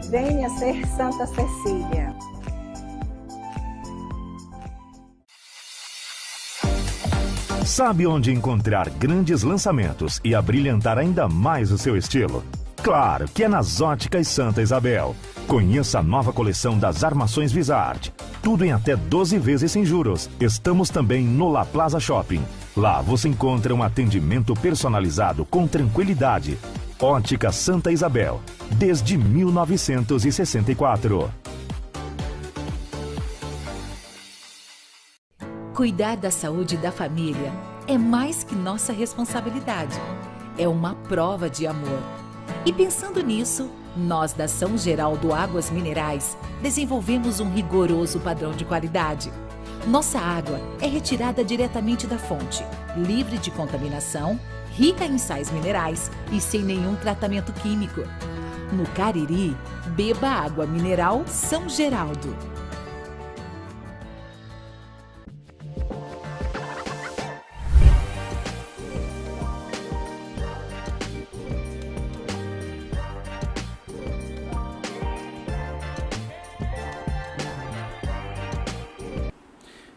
Venha ser Santa Cecília. Sabe onde encontrar grandes lançamentos e abrilhantar ainda mais o seu estilo? Claro que é nas Óticas Santa Isabel. Conheça a nova coleção das armações Vizard. Tudo em até 12 vezes sem juros. Estamos também no La Plaza Shopping. Lá você encontra um atendimento personalizado com tranquilidade. Ótica Santa Isabel, desde 1964. Cuidar da saúde da família é mais que nossa responsabilidade. É uma prova de amor. E pensando nisso, nós da São Geraldo Águas Minerais desenvolvemos um rigoroso padrão de qualidade. Nossa água é retirada diretamente da fonte, livre de contaminação, rica em sais minerais e sem nenhum tratamento químico. No Cariri, beba água mineral São Geraldo.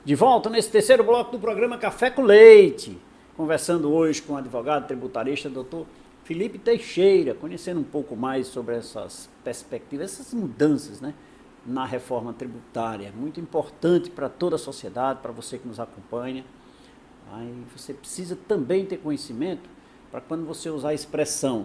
De volta nesse terceiro bloco do programa Café com Leite. Conversando hoje com o advogado tributarista, doutor Felipe Teixeira, conhecendo um pouco mais sobre essas perspectivas, essas mudanças, né, na reforma tributária. Muito importante para toda a sociedade, para você que nos acompanha. Aí você precisa também ter conhecimento para quando você usar a expressão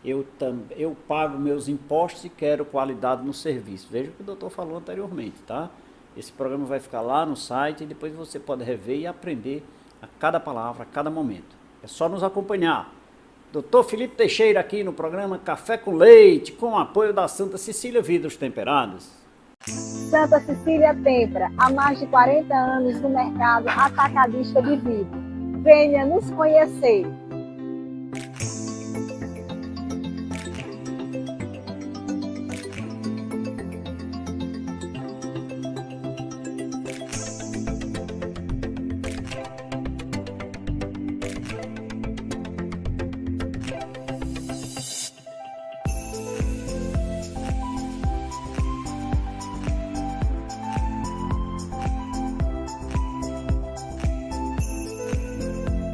eu pago meus impostos e quero qualidade no serviço. Veja o que o doutor falou anteriormente, tá? Esse programa vai ficar lá no site e depois você pode rever e aprender a cada palavra, a cada momento. É só nos acompanhar. Dr. Felipe Teixeira aqui no programa Café com Leite, com o apoio da Santa Cecília Vidros Temperados. Santa Cecília Tempra, há mais de 40 anos no mercado atacadista de vidro. Venha nos conhecer.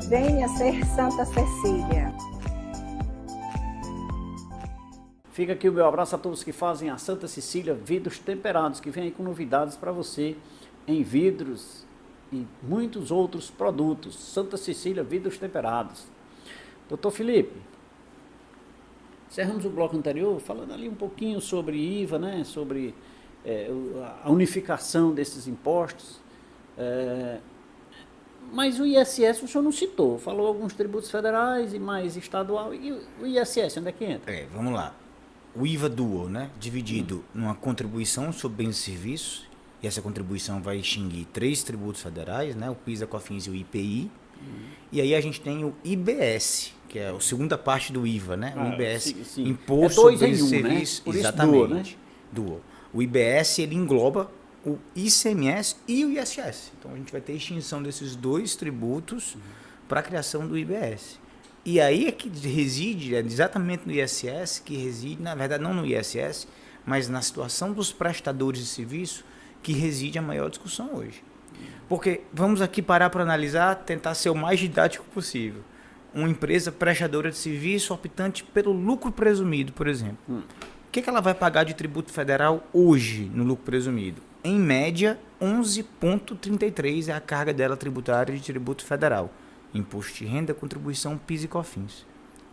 Venha ser Santa Cecília. Fica aqui o meu abraço a todos que fazem a Santa Cecília Vidros Temperados, que vem aí com novidades para você em vidros e muitos outros produtos. Santa Cecília Vidros Temperados. Doutor Felipe, encerramos o bloco anterior falando ali um pouquinho sobre IVA, né? Sobre a unificação desses impostos. Mas o ISS o senhor não citou, falou alguns tributos federais e mais estadual. E o ISS, onde é que entra? Vamos lá. O IVA dual, né? Dividido numa contribuição sobre bens e serviços, e essa contribuição vai extinguir 3 tributos federais, né? O PIS, a COFINS e o IPI. E aí a gente tem o IBS, que é a segunda parte do IVA, né? O IBS, sim. Imposto sobre bens e serviços. Né? Por exatamente. Isso dual, né? Dual. O IBS, ele engloba o ICMS e o ISS. Então a gente vai ter extinção desses 2 tributos para a criação do IBS. E aí é que reside, exatamente no ISS, que reside, na verdade não no ISS, mas na situação dos prestadores de serviço, que reside a maior discussão hoje. Porque vamos aqui parar para analisar, tentar ser o mais didático possível. Uma empresa prestadora de serviço optante pelo lucro presumido, por exemplo. que ela vai pagar de tributo federal hoje no lucro presumido? Em média, 11,33 é a carga dela tributária de tributo federal. Imposto de renda, contribuição, PIS e COFINS.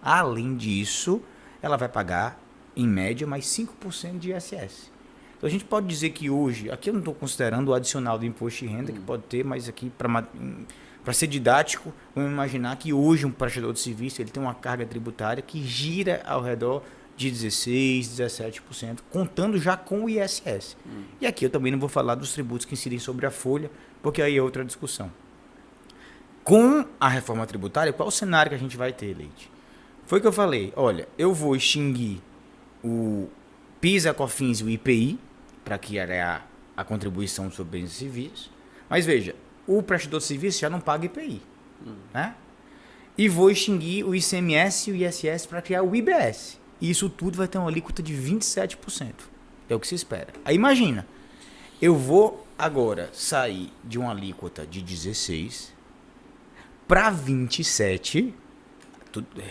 Além disso, ela vai pagar, em média, mais 5% de ISS. Então a gente pode dizer que hoje, aqui eu não estou considerando o adicional do imposto de renda, que pode ter, mas aqui para ser didático, vamos imaginar que hoje um prestador de serviço ele tem uma carga tributária que gira ao redor de 16%, 17%, contando já com o ISS. E aqui eu também não vou falar dos tributos que incidem sobre a folha, porque aí é outra discussão. Com a reforma tributária, qual o cenário que a gente vai ter, Leite? Foi que eu falei, olha, eu vou extinguir o PIS, a COFINS e o IPI, para criar a contribuição sobre bens e serviços. Mas veja, o prestador de serviço já não paga IPI. Né? E vou extinguir o ICMS e o ISS para criar o IBS. E isso tudo vai ter uma alíquota de 27%. É o que se espera. Aí imagina, eu vou agora sair de uma alíquota de 16% para 27%.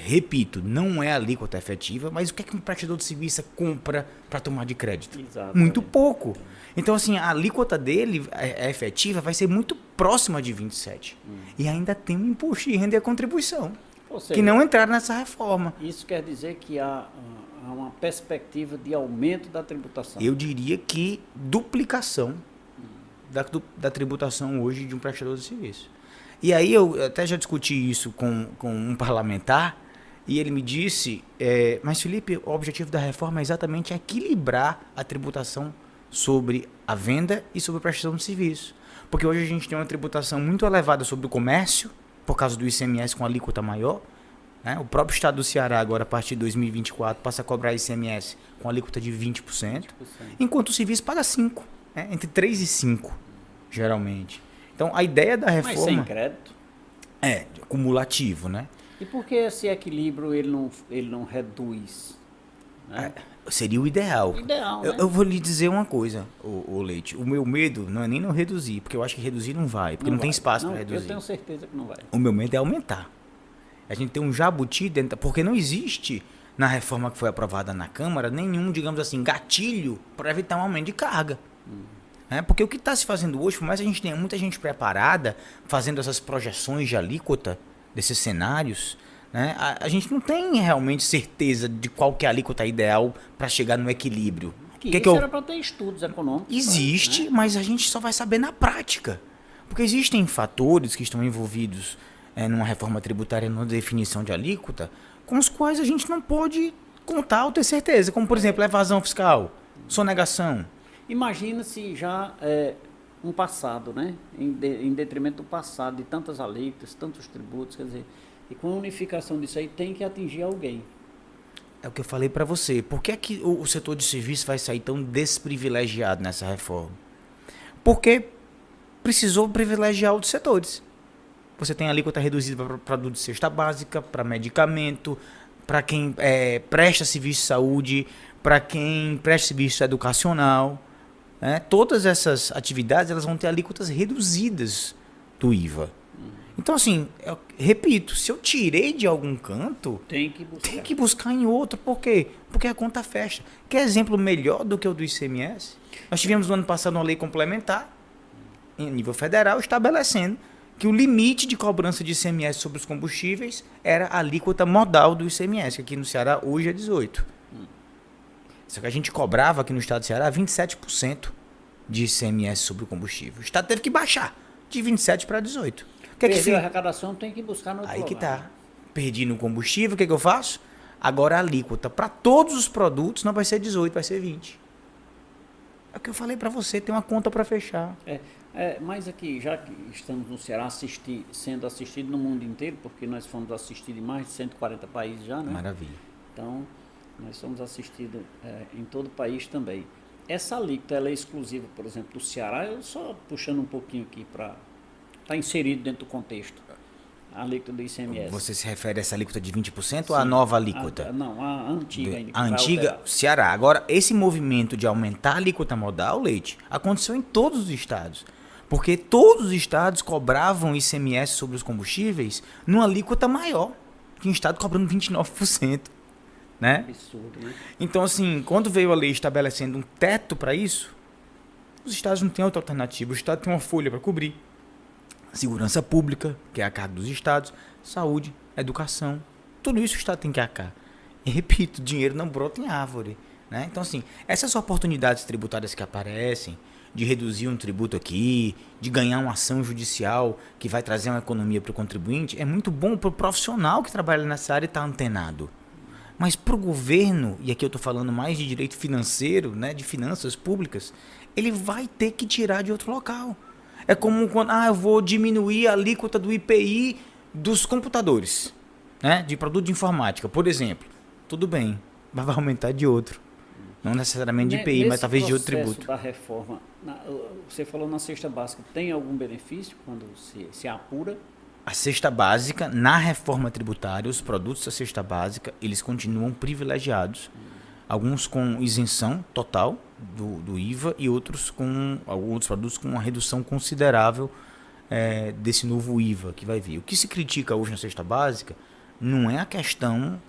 Repito, não é a alíquota efetiva, mas o que é que um prestador de serviço compra para tomar de crédito? Exatamente. Muito pouco. Então, assim, a alíquota dele, a efetiva, vai ser muito próxima de 27%. E ainda tem um imposto de renda e a contribuição, seja, que não entraram nessa reforma. Isso quer dizer que há uma perspectiva de aumento da tributação? Eu diria que duplicação da tributação hoje de um prestador de serviço. E aí eu até já discuti isso com um parlamentar e ele me disse, mas Felipe, o objetivo da reforma é exatamente equilibrar a tributação sobre a venda e sobre a prestação de serviço. Porque hoje a gente tem uma tributação muito elevada sobre o comércio, por causa do ICMS com alíquota maior. Né? O próprio estado do Ceará agora, a partir de 2024, passa a cobrar ICMS com alíquota de 20%, enquanto o serviço paga 5%, né? Entre 3% e 5%, geralmente. Então, a ideia da reforma... Mas sem crédito? É, cumulativo, né? E por que esse equilíbrio ele não reduz? Né? Seria o ideal. Ideal, né? Eu vou lhe dizer uma coisa, o Leite. O meu medo não é nem não reduzir, porque eu acho que reduzir não vai, porque não tem espaço para reduzir. Eu tenho certeza que não vai. O meu medo é aumentar. A gente tem um jabuti dentro... Porque não existe, na reforma que foi aprovada na Câmara, nenhum, digamos assim, gatilho para evitar um aumento de carga. Porque o que está se fazendo hoje, por mais que a gente tenha muita gente preparada, fazendo essas projeções de alíquota, desses cenários, né, a gente não tem realmente certeza de qual que é a alíquota ideal para chegar no equilíbrio. Isso era para ter estudos econômicos. Existe, né? Mas a gente só vai saber na prática. Porque existem fatores que estão envolvidos numa reforma tributária, numa definição de alíquota, com os quais a gente não pode contar ou ter certeza, como, por exemplo, evasão fiscal, sonegação. Imagina se já um passado, né? Em detrimento do passado, de tantas alíquotas, tantos tributos, quer dizer, e com a unificação disso aí tem que atingir alguém. É o que eu falei para você. Por que é que o setor de serviço vai sair tão desprivilegiado nessa reforma? Porque precisou privilegiar outros setores. Você tem a alíquota reduzida para produto de cesta básica, para medicamento, para quem presta serviço de saúde, para quem presta serviço educacional. Todas essas atividades elas vão ter alíquotas reduzidas do IVA. Então, assim, eu repito, se eu tirei de algum canto, tem que buscar em outro. Por quê? Porque a conta fecha. Quer exemplo melhor do que o do ICMS? Nós tivemos no ano passado uma lei complementar, em nível federal, estabelecendo que o limite de cobrança de ICMS sobre os combustíveis era a alíquota modal do ICMS, que aqui no Ceará hoje é 18%. Só que a gente cobrava aqui no estado do Ceará 27% de ICMS sobre o combustível. O estado teve que baixar de 27% para 18%. Perdeu a arrecadação, tem que buscar no outro lugar. Aí que tá. Perdi no combustível, o que eu faço? Agora a alíquota para todos os produtos não vai ser 18%, vai ser 20%. É o que eu falei para você, tem uma conta para fechar. Mas aqui, já que estamos no Ceará sendo assistido no mundo inteiro, porque nós fomos assistidos em mais de 140 países já, né? Maravilha. Então, nós somos assistidos em todo o país também. Essa alíquota, ela é exclusiva, por exemplo, do Ceará, eu só puxando um pouquinho aqui para estar inserido dentro do contexto. A alíquota do ICMS. Você se refere a essa alíquota de 20% Sim. ou a nova alíquota? A antiga ainda. A antiga, Ceará. Agora, esse movimento de aumentar a alíquota modal, Leite, aconteceu em todos os estados. Porque todos os estados cobravam ICMS sobre os combustíveis numa alíquota maior. Tinha estado cobrando 29%. né? Absurdo, né? Então, assim, quando veio a lei estabelecendo um teto para isso, os estados não têm outra alternativa. O estado tem uma folha para cobrir. Segurança pública, que é a carga dos estados, saúde, educação, tudo isso o estado tem que arcar. E repito, dinheiro não brota em árvore, né? Então, assim, essas oportunidades tributárias que aparecem, de reduzir um tributo aqui, de ganhar uma ação judicial que vai trazer uma economia para o contribuinte, é muito bom para o profissional que trabalha nessa área e está antenado. Mas para o governo, e aqui eu estou falando mais de direito financeiro, né, de finanças públicas, ele vai ter que tirar de outro local. É como quando eu vou diminuir a alíquota do IPI dos computadores, né, de produto de informática, por exemplo. Tudo bem, mas vai aumentar de outro. Não necessariamente de IPI, mas talvez de outro tributo. Da reforma, você falou na cesta básica, tem algum benefício quando se apura? A cesta básica, na reforma tributária, os produtos da cesta básica, eles continuam privilegiados. Alguns com isenção total do IVA e outros produtos com uma redução considerável desse novo IVA que vai vir. O que se critica hoje na cesta básica não é a questão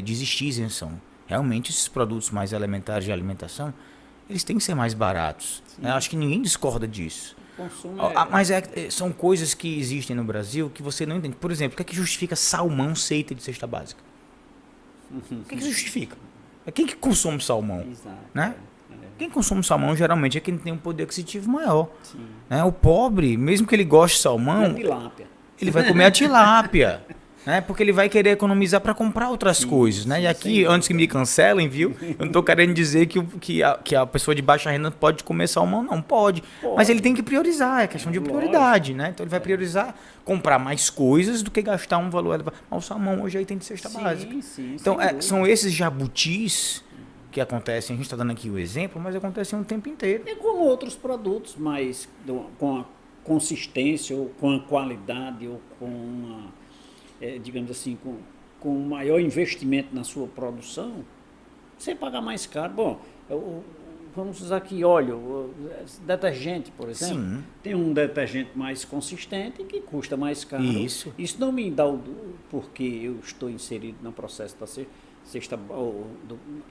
de existir isenção. Realmente, esses produtos mais elementares de alimentação, eles têm que ser mais baratos. Acho que ninguém discorda disso. Mas são coisas que existem no Brasil que você não entende. Por exemplo, o que é que justifica salmão ser item de cesta básica? O que é que justifica? Quem que consome salmão? Exato. Né? Quem consome salmão geralmente é quem tem um poder aquisitivo maior. Né? O pobre, mesmo que ele goste de salmão, ele vai comer a tilápia. Né? Porque ele vai querer economizar para comprar outras coisas. Né? E aqui, antes que me cancelem, viu? Eu não estou querendo dizer que a pessoa de baixa renda pode comer salmão, não. Pode. Mas ele tem que priorizar, é questão de prioridade. Né? Então ele vai priorizar comprar mais coisas do que gastar um valor elevado. Mas o salmão hoje aí tem de cesta básica. Então são esses jabutis que acontecem, a gente está dando aqui o exemplo, mas acontecem o tempo inteiro. É como outros produtos, mas com a consistência, ou com a qualidade, ou com uma... digamos assim, com maior investimento na sua produção, você paga mais caro. Bom, vamos usar aqui óleo, detergente, por exemplo. Sim. Tem um detergente mais consistente que custa mais caro. Isso não me dá porque eu estou inserido no processo da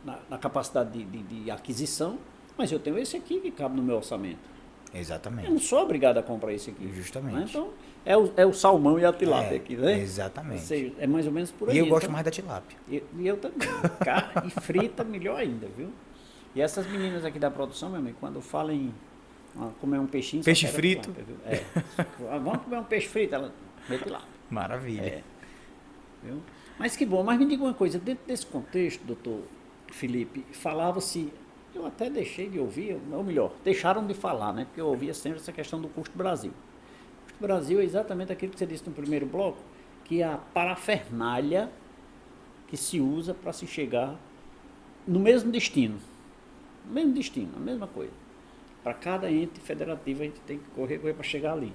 na capacidade de aquisição, mas eu tenho esse aqui que cabe no meu orçamento. Exatamente. Eu não sou obrigado a comprar esse aqui. Justamente. Né? Então, é o salmão e a tilápia aqui, né? Exatamente. Ou seja, é mais ou menos por aí. E eu gosto mais da tilápia. E eu também. E frita, melhor ainda, viu? E essas meninas aqui da produção, meu amigo, quando falam em comer um peixinho... Peixe frito. Tilápia, vamos comer um peixe frito, ela mete tilápia. Maravilha. Viu? Mas que bom. Mas me diga uma coisa, dentro desse contexto, doutor Felipe, falava-se... Eu até deixei de ouvir, ou melhor, deixaram de falar, né? Porque eu ouvia sempre essa questão do custo Brasil. O custo Brasil é exatamente aquilo que você disse no primeiro bloco, que é a parafernália que se usa para se chegar no mesmo destino. No mesmo destino, a mesma coisa. Para cada ente federativo a gente tem que correr para chegar ali.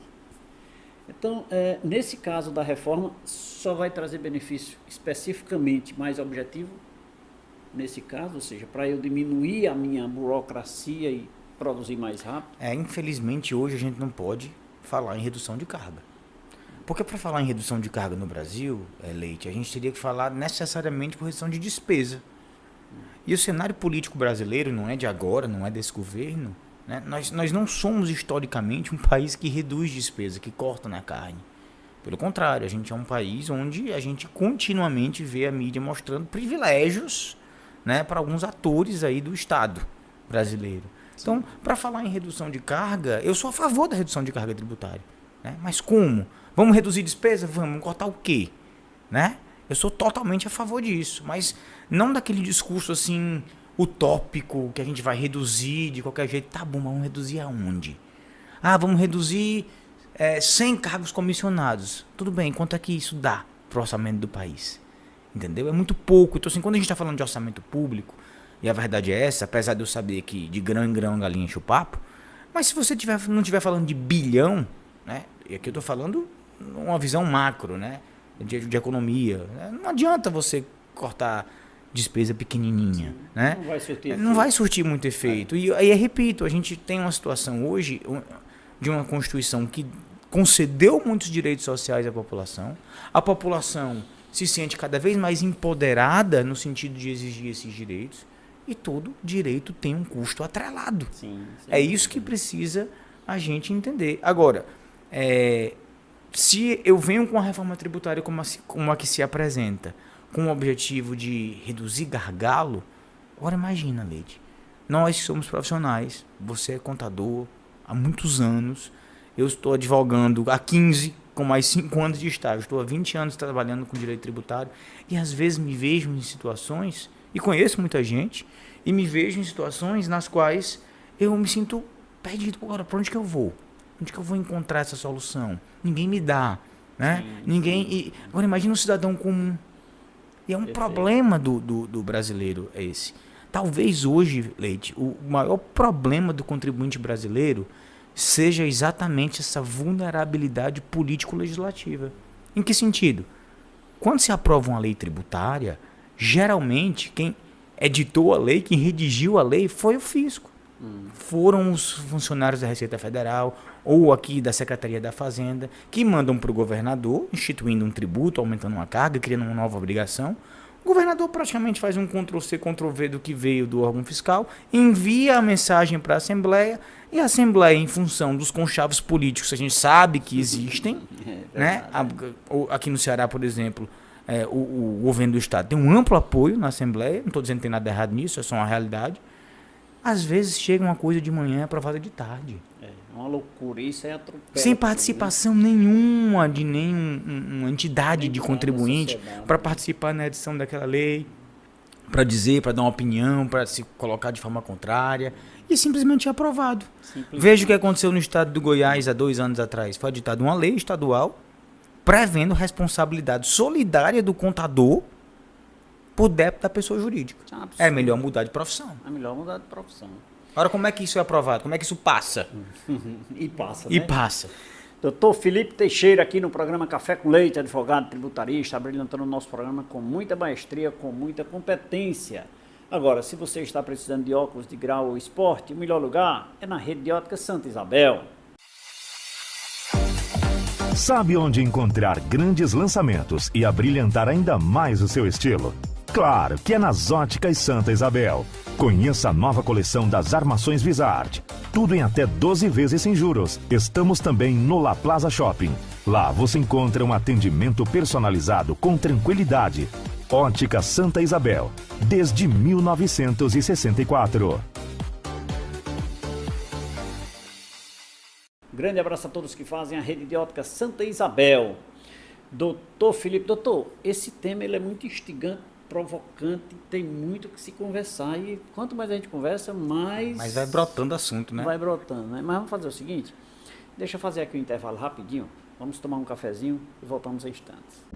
Então, nesse caso da reforma, só vai trazer benefício especificamente mais objetivo nesse caso, ou seja, para eu diminuir a minha burocracia e produzir mais rápido? Infelizmente, hoje a gente não pode falar em redução de carga. Porque para falar em redução de carga no Brasil, Leite, a gente teria que falar necessariamente por redução de despesa. E o cenário político brasileiro não é de agora, não é desse governo. Né? Nós não somos historicamente um país que reduz despesa, que corta na carne. Pelo contrário, a gente é um país onde a gente continuamente vê a mídia mostrando privilégios, né, para alguns atores aí do Estado brasileiro. Então, para falar em redução de carga, eu sou a favor da redução de carga tributária. Né? Mas como? Vamos reduzir despesa? Vamos cortar o quê? Né? Eu sou totalmente a favor disso, mas não daquele discurso assim utópico que a gente vai reduzir de qualquer jeito. Tá bom, mas vamos reduzir aonde? Vamos reduzir 100 cargos comissionados. Tudo bem, quanto é que isso dá para o orçamento do país? Entendeu? É muito pouco. Então, assim, quando a gente está falando de orçamento público, e a verdade é essa, apesar de eu saber que de grão em grão a galinha enche o papo, mas se você não estiver falando de bilhão, né? E aqui eu estou falando uma visão macro, né? De economia. Né? Não adianta você cortar despesa pequenininha. Né? Não vai surtir muito efeito. E aí, repito, a gente tem uma situação hoje de uma Constituição que concedeu muitos direitos sociais à população. A população se sente cada vez mais empoderada no sentido de exigir esses direitos, e todo direito tem um custo atrelado. Sim, é isso que precisa a gente entender. Agora, se eu venho com a reforma tributária como a que se apresenta, com o objetivo de reduzir gargalo, agora imagina, Leide, nós somos profissionais, você é contador há muitos anos, eu estou advogando há 15, com mais 5 anos de estágio, estou há 20 anos trabalhando com direito tributário, e às vezes me vejo em situações, e conheço muita gente, e me vejo em situações nas quais eu me sinto perdido. Agora, para onde que eu vou? Onde que eu vou encontrar essa solução? Ninguém me dá, né? Ninguém. Agora imagina um cidadão comum. E é um problema do brasileiro esse. Talvez hoje, Leite, o maior problema do contribuinte brasileiro seja exatamente essa vulnerabilidade político-legislativa. Em que sentido? Quando se aprova uma lei tributária, geralmente quem editou a lei, quem redigiu a lei foi o fisco. Foram os funcionários da Receita Federal ou aqui da Secretaria da Fazenda que mandam para o governador, instituindo um tributo, aumentando uma carga, criando uma nova obrigação. O governador praticamente faz um Ctrl-C, Ctrl-V do que veio do órgão fiscal, envia a mensagem para a Assembleia, e a Assembleia, em função dos conchavos políticos, a gente sabe que existem, né? Aqui no Ceará, por exemplo, o governo do Estado tem um amplo apoio na Assembleia, não estou dizendo que tem nada errado nisso, é só uma realidade. Às vezes chega uma coisa de manhã aprovada de tarde. É uma loucura, isso é atropelo. Sem participação nenhuma de nenhuma entidade de contribuinte para participar na edição daquela lei, para dizer, para dar uma opinião, para se colocar de forma contrária, e simplesmente é aprovado. Veja o que aconteceu no estado do Goiás há 2 anos atrás. Foi editada uma lei estadual prevendo responsabilidade solidária do contador por débito da pessoa jurídica. É melhor mudar de profissão. É melhor mudar de profissão. Agora, como é que isso é aprovado? Como é que isso passa? E passa, E né? passa. Doutor Felipe Teixeira, aqui no programa Café com Leite, advogado tributarista, brilhantando o nosso programa com muita maestria, com muita competência. Agora, se você está precisando de óculos de grau ou esporte, o melhor lugar é na Rede de Ótica Santa Isabel. Sabe onde encontrar grandes lançamentos e abrilhantar ainda mais o seu estilo? Claro que é nas Óticas Santa Isabel. Conheça a nova coleção das armações Visart. Tudo em até 12 vezes sem juros. Estamos também no La Plaza Shopping. Lá você encontra um atendimento personalizado com tranquilidade. Ótica Santa Isabel, desde 1964. Grande abraço a todos que fazem a Rede de Ótica Santa Isabel. Doutor Felipe, doutor, esse tema ele é muito instigante, provocante, tem muito que se conversar, e quanto mais a gente conversa, mais... Mas vai brotando assunto, né? Vai brotando, né? Mas vamos fazer o seguinte, deixa eu fazer aqui um intervalo rapidinho, vamos tomar um cafezinho e voltamos em instantes.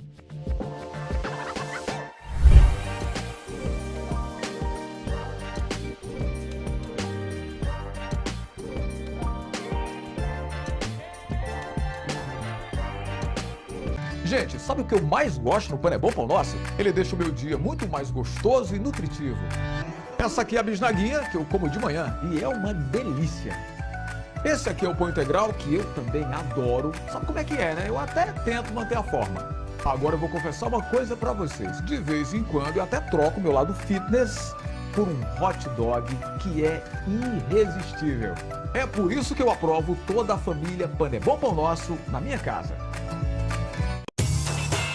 Gente, sabe o que eu mais gosto no Pane Bom Pão Nosso? Ele deixa o meu dia muito mais gostoso e nutritivo. Essa aqui é a bisnaguinha, que eu como de manhã, e é uma delícia. Esse aqui é o pão integral, que eu também adoro. Sabe como é que é, né? Eu até tento manter a forma. Agora eu vou confessar uma coisa pra vocês. De vez em quando eu até troco o meu lado fitness por um hot dog que é irresistível. É por isso que eu aprovo toda a família Pane Bom Pão Nosso na minha casa.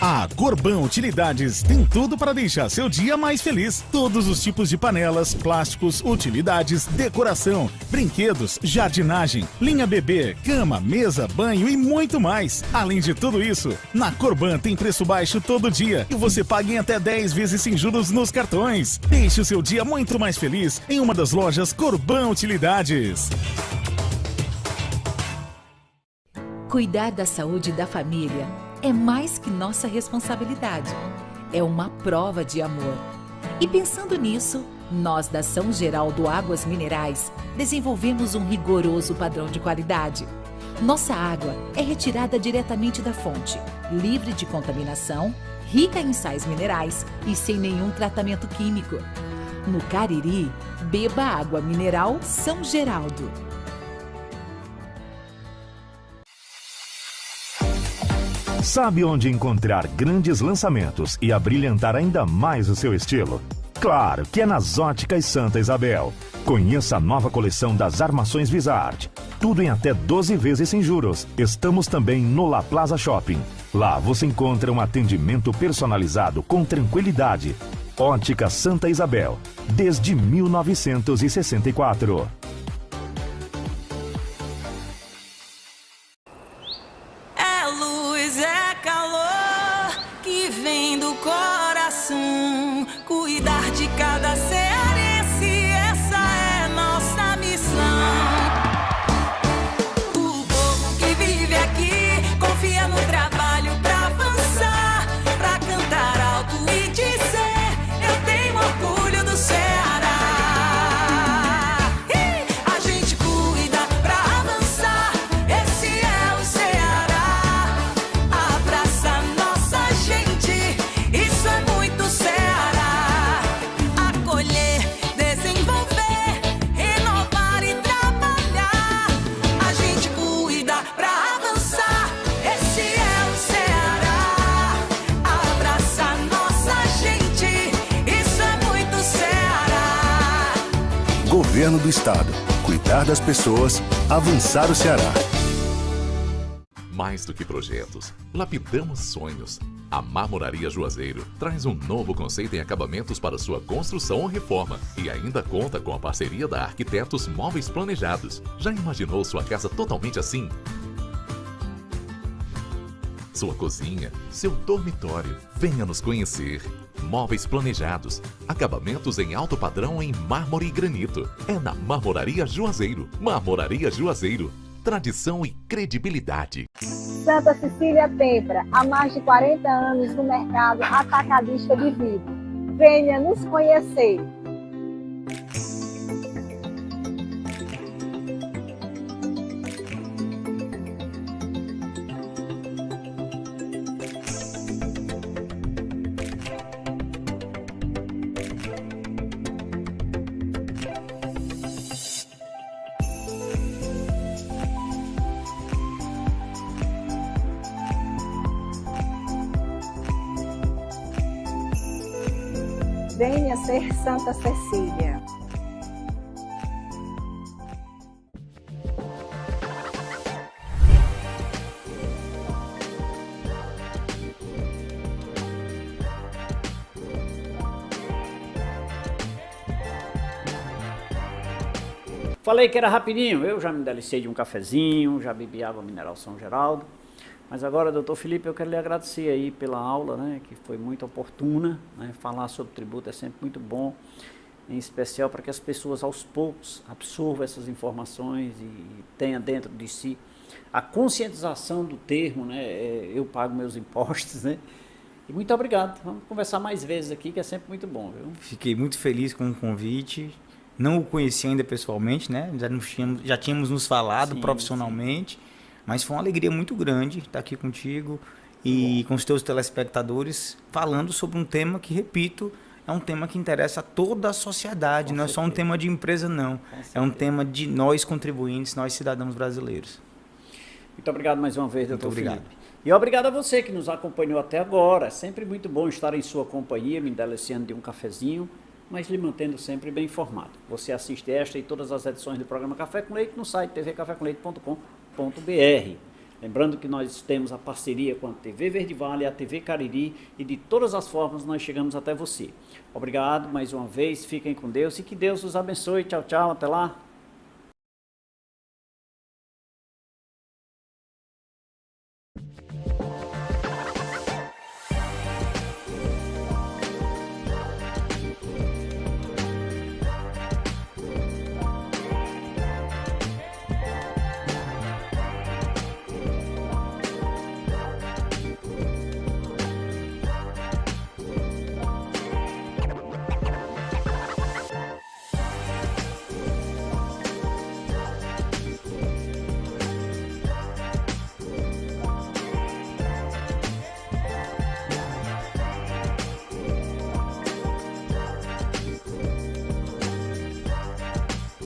A Corban Utilidades tem tudo para deixar seu dia mais feliz. Todos os tipos de panelas, plásticos, utilidades, decoração, brinquedos, jardinagem, linha bebê, cama, mesa, banho e muito mais. Além de tudo isso, na Corban tem preço baixo todo dia e você paga em até 10 vezes sem juros nos cartões. Deixe o seu dia muito mais feliz em uma das lojas Corban Utilidades. Cuidar da saúde da família é mais que nossa responsabilidade. É uma prova de amor. E pensando nisso, nós da São Geraldo Águas Minerais desenvolvemos um rigoroso padrão de qualidade. Nossa água é retirada diretamente da fonte, livre de contaminação, rica em sais minerais e sem nenhum tratamento químico. No Cariri, beba água mineral São Geraldo. Sabe onde encontrar grandes lançamentos e abrilhantar ainda mais o seu estilo? Claro que é nas Óticas Santa Isabel. Conheça a nova coleção das armações Visart. Tudo em até 12 vezes sem juros. Estamos também no La Plaza Shopping. Lá você encontra um atendimento personalizado com tranquilidade. Ótica Santa Isabel, desde 1964. É luz, é calor que vem do coração. Cuidar de cada cearense, essa é nossa missão. O povo que vive aqui confia no trabalho pra avançar, pra cantar alto e dizer: eu tenho orgulho do Ceará. A gente cuida pra avançar, esse é o Ceará. Abraça nossa gente, isso é muito Ceará. Acolher, desenvolver, renovar e trabalhar. A gente cuida pra avançar, esse é o Ceará. Abraça nossa gente, isso é muito Ceará. Governo do Estado. Cuidar das pessoas, avançar o Ceará. Mais do que projetos, lapidamos sonhos. A Marmoraria Juazeiro traz um novo conceito em acabamentos para sua construção ou reforma e ainda conta com a parceria da Arquitetos Móveis Planejados. Já imaginou sua casa totalmente assim? Sua cozinha, seu dormitório. Venha nos conhecer. Móveis planejados, acabamentos em alto padrão em mármore e granito. É na Marmoraria Juazeiro. Marmoraria Juazeiro. Tradição e credibilidade. Santa Cecília Tempra, há mais de 40 anos no mercado atacadista de vidro. Venha nos conhecer. Venha ser Santa Cecília. Falei que era rapidinho, eu já me deliciei de um cafezinho, já bebi água mineral São Geraldo. Mas agora, doutor Felipe, eu quero lhe agradecer aí pela aula, né, que foi muito oportuna, né, falar sobre tributo é sempre muito bom, em especial para que as pessoas aos poucos absorvam essas informações e tenham dentro de si a conscientização do termo, né, eu pago meus impostos, né, e muito obrigado, vamos conversar mais vezes aqui, que é sempre muito bom, viu? Fiquei muito feliz com o convite, não o conheci ainda pessoalmente, né, já tínhamos nos falado profissionalmente, sim. Mas foi uma alegria muito grande estar aqui contigo e com os teus telespectadores falando sobre um tema que, repito, é um tema que interessa a toda a sociedade, não é só um tema de empresa, não. É um tema de nós contribuintes, nós cidadãos brasileiros. Muito obrigado mais uma vez, doutor Felipe. Obrigado. E obrigado a você que nos acompanhou até agora. É sempre muito bom estar em sua companhia, me deliciando de um cafezinho, mas lhe mantendo sempre bem informado. Você assiste esta e todas as edições do programa Café com Leite no site tvcafecomleite.com.br. Lembrando que nós temos a parceria com a TV Verde Vale, a TV Cariri e de todas as formas nós chegamos até você. Obrigado mais uma vez, fiquem com Deus e que Deus os abençoe. Tchau, tchau, até lá.